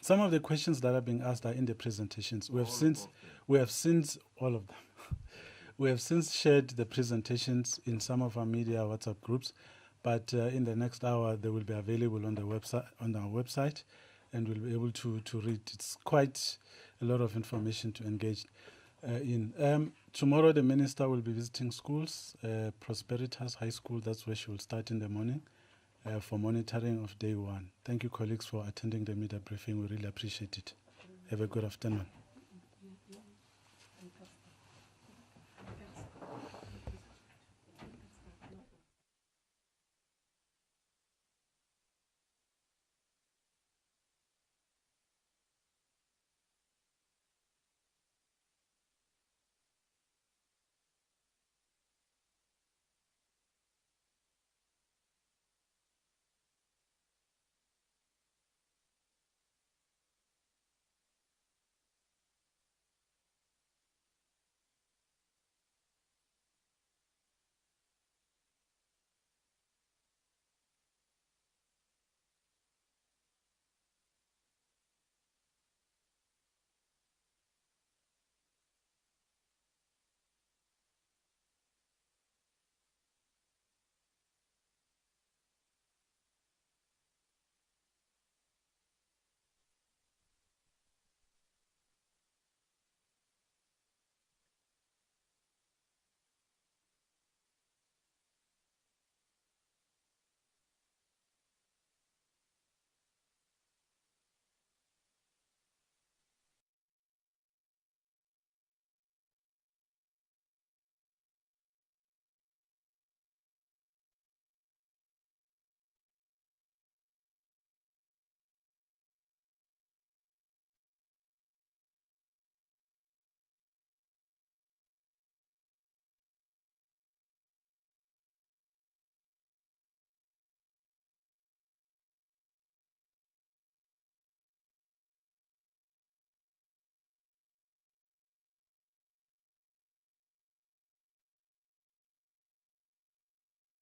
Some of the questions that are being asked are in the presentations. We have since all of them. We have since shared the presentations in some of our media WhatsApp groups, but in the next hour they will be available on the website, on our website, and we'll be able to read. It's quite a lot of information to engage in. Tomorrow the Minister will be visiting schools, Prosperitas High School. That's where she will start in the morning. For monitoring of day one. Thank you, colleagues, for attending the media briefing. We really appreciate it. Have a good afternoon.